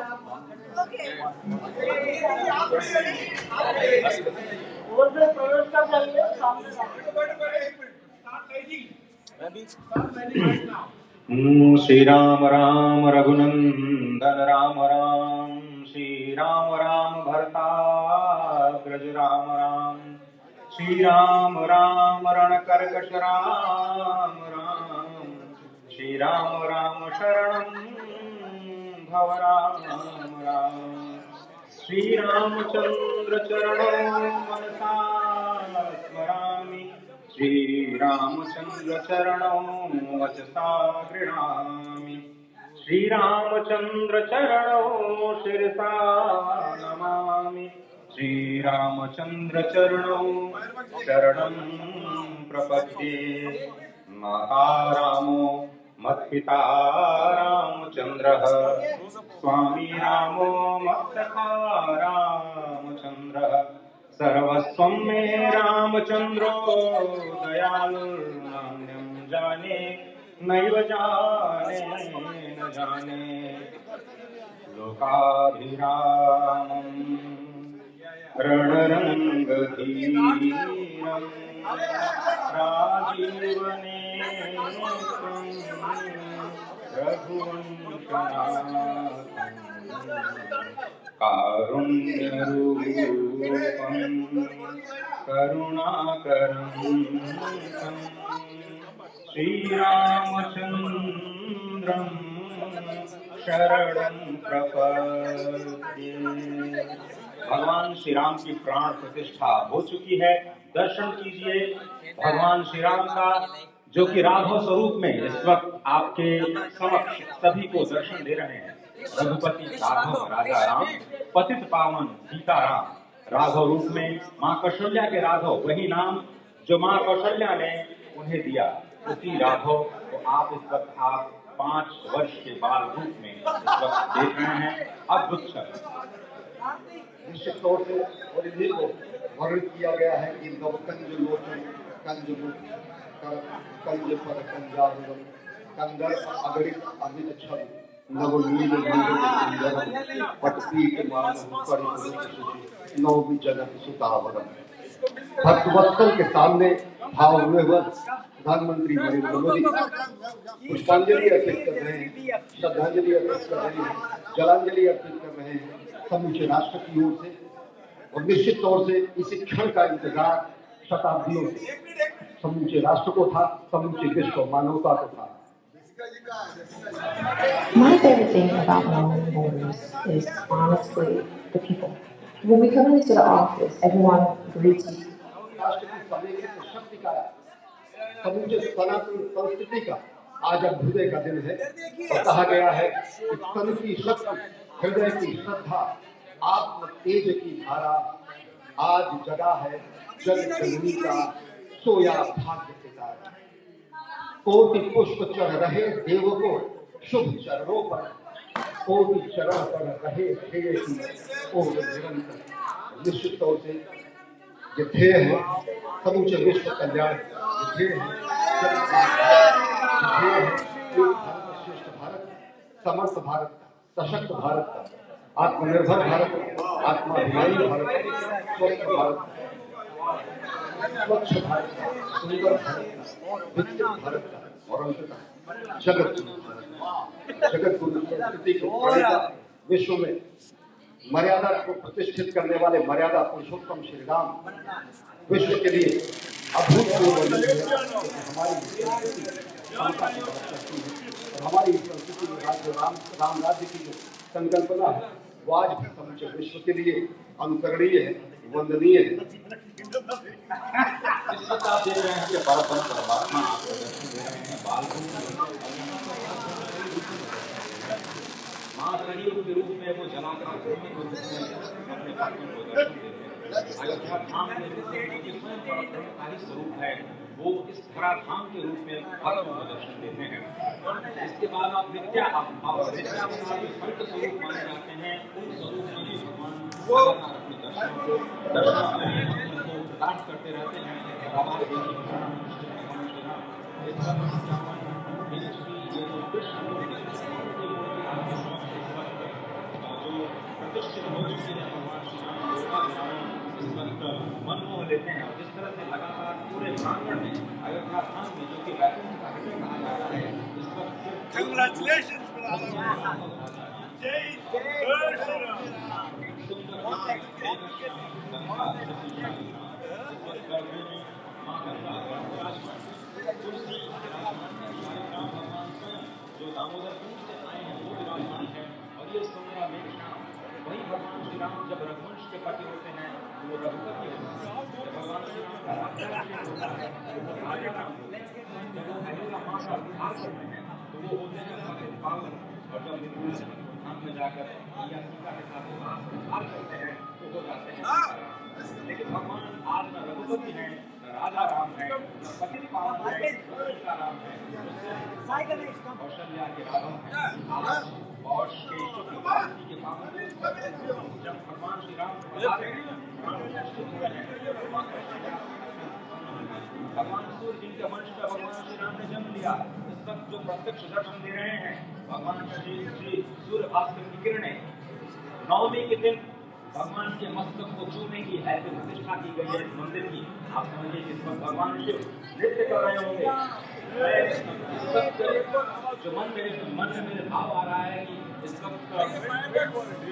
राम राम रघुनंदन राम राम, श्री राम राम भरताग्रज राम राम, श्री राम राम रणकर्कश राम राम, श्री राम राम शरणं भव राम राम, श्री रामचंद्र चरणों मनसा स्मरामि, श्री रामचंद्र चरणों वचसा गृह्णामि, श्री रामचंद्र चरणों शिरसा नमामि, श्री रामचंद्र चरणों शरणं प्रपद्ये। माता रामो मत्पिता रामचंद्रः, स्वामी रामो मत्सखा रामचंद्रः, सर्वस्वं मे रामचंद्रो दयालुर्नान्यं जाने नैव जाने न जाने, लोकाभिरामं रणरङ्गधीरं राजीवनेत्रं रघुवंशनाथं, कारुण्यरूपं करुणाकरं तं श्रीरामचन्द्रं शरणं प्रपद्ये। भगवान श्री राम की प्राण प्रतिष्ठा हो चुकी है, दर्शन कीजिए भगवान श्री राम का, जो कि राघव स्वरूप में इस वक्त आपके समक्ष सभी को दर्शन दे रहे हैं। रघुपति राघव राजा राम, पतित पावन सीता राम, राघव रूप में माँ कौशल्या के राघव, वही नाम जो माँ कौशल्या ने उन्हें दिया, उसी राघव को आप इस वक्त 5 वर्ष के बाल रूप में इस वक्त देख रहे हैं। अद्भुत क्षण। निश्चित तौर से और इन्हीं को वर्णित किया गया है कि नव कंज लोचन कंज कंज पर कंजारुगम कंदर अगणित अमित छल नवनील नील पटपीत मान नवमी जगत सुतावरम। भक्तवत्सल के सामने भाव हुए वह प्रधानमंत्री नरेंद्र मोदी पुष्पांजलि अर्पित कर रहे हैं, श्रद्धांजलि अर्पित कर रहे हैं, जलांजलि अर्पित कर रहे हैं समूचे राष्ट्र की ओर से। और निश्चित तौर से इसी क्षण का इंतजार शताब्दियों से समूचे राष्ट्र को था, समूचे विश्व मानवता को था। My favorite thing about Northern Borders is honestly the people. When we come into the office, everyone greets you. राष्ट्र की समेकित शक्ति का, समूचे सनातन संस्कृति का आज अभ्युदय का दिन है। और कहा गया है कि तन की शक्ति, हृदय की श्रद्धा, आत्म तेज की धारा आज जगा है जग जननी का सोया भाग्य सितारा। कोटि पुष्प चढ़ रहे देव को शुभ चरणों पर, कोटि चरण पर रहे ध्येय की ओर निरंतर। निश्चित तौर से ये ध्येय है समूचे विश्व कल्याण, ये ध्येय है श्रेष्ठ भारत, समर्थ भारत, सशक्त भारत, आत्मनिर्भर भारत, आत्माभिमानी भारत, स्वस्थ भारत, स्वच्छ भारत, सुंदर भारत, विकसित भारत और अंततः जगत गुरु भारत। जगत गुरु संस्कृति को प्रणेता, विश्व में मर्यादा को प्रतिष्ठित करने वाले मर्यादा पुरुषोत्तम श्री राम विश्व के लिए अभूतपूर्व हमारी हमारी संस्कृति में राम राज्य की जो संकल्पना है वो आज भी समूचे विश्व के लिए अनुकरणीय है, वंदनीय है। आप देख रहे हैं कि परमात्मा आपको दर्शन दे रहे हैं, बाल माँ शरीर के रूप में वो जलाकर अपने भक्तों को दर्शन दे रहे हैं। अयोध्या धाम के रूप में जो स्वयं पराक्रमशाली स्वरूप है, वो इस धराधाम के रूप में भक्तों को दर्शन देते हैं। इसके बाद आप विद्या विद्या के साथ संत स्वरूप माने जाते हैं, उन स्वरूप में भी भगवान अपने दर्शन प्रदान करते रहते हैं। हमारे देखिए प्रतिष्ठित हो चुके हैं भगवान श्री राम इस वक्त मन मोह लेते हैं। और जिस तरह से लगातार पूरे प्रांगण में अयोध्या धाम में जो कि वैकुंठ का हृदय कहा जाता है इस वक्त Congratulations, brother. Jai Shri Ram. जो दामोदर कुंड से आए हैं वो विराजमान है। और ये सुंदरा मेघश्याम वही भगवान श्री राम जब रघुवंश के पति होते हैं वो रघुपति होते हैं। जब भगवान श्री राम का राज्याभिषेक होता है तो वो राजा नाम होते हैं। जब वो अयोध्या मां का उद्धार करते हैं तो वो होते हैं पतित पावन। और जब धाम में जाकर या सीता के साथ उद्धार करते हैं तो हो जाते हैं सीताराम। लेकिन भगवान आज न रघुपति हैं न राजा राम है न पतित पावन है न सीताराम है। कौशल्या के राघव हैं आज और के शुक्ल भारती के पावन जब भगवान श्री राम भगवान सूर्य जिनके वंश में भगवान श्री राम ने जन्म लिया इस वक्त जो प्रत्यक्ष दर्शन दे रहे हैं भगवान श्री सूर्य भास्कर की किरणें नवमी के दिन भगवान के मस्तक को छूने की ऐसी प्रतिष्ठा की गई है इस मंदिर की। आप समझिए इस वक्त भगवान शिव नृत्य कर रहे होंगे। जो मन में मेरे भाव आ रहा है कि इस वक्त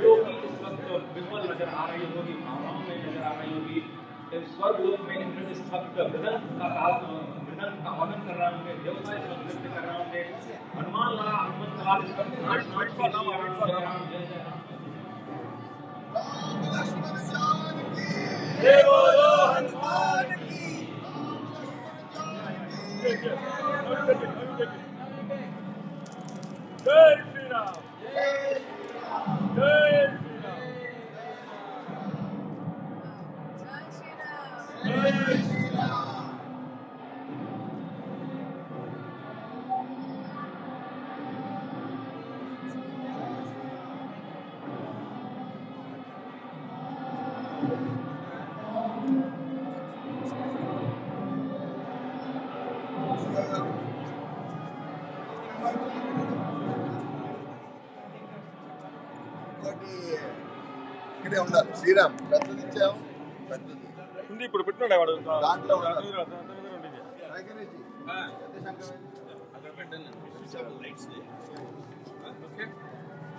योगी इस वक्त विफल नजर आ रही होगी, भावनाओं में नजर आ रही होगी। स्वर्ग लोक में इंद्र इस वक्त मृदंग का हवन कर रहे होंगे, देवता इस वक्त नृत्य कर रहे होंगे। हनुमान लड़ा हनुमान सवार इस वक्त जय बोलो हनुमान की। जय श्री राम। जय श्री राम। ఇక్కడే ఉండాలి శ్రీరామ్ పెద్దది ఇచ్చాము పెద్దది ఉంది ఇప్పుడు పెట్టినాడు వాడు దాంట్లో అక్కడ పెట్టాను లైట్స్ ఓకే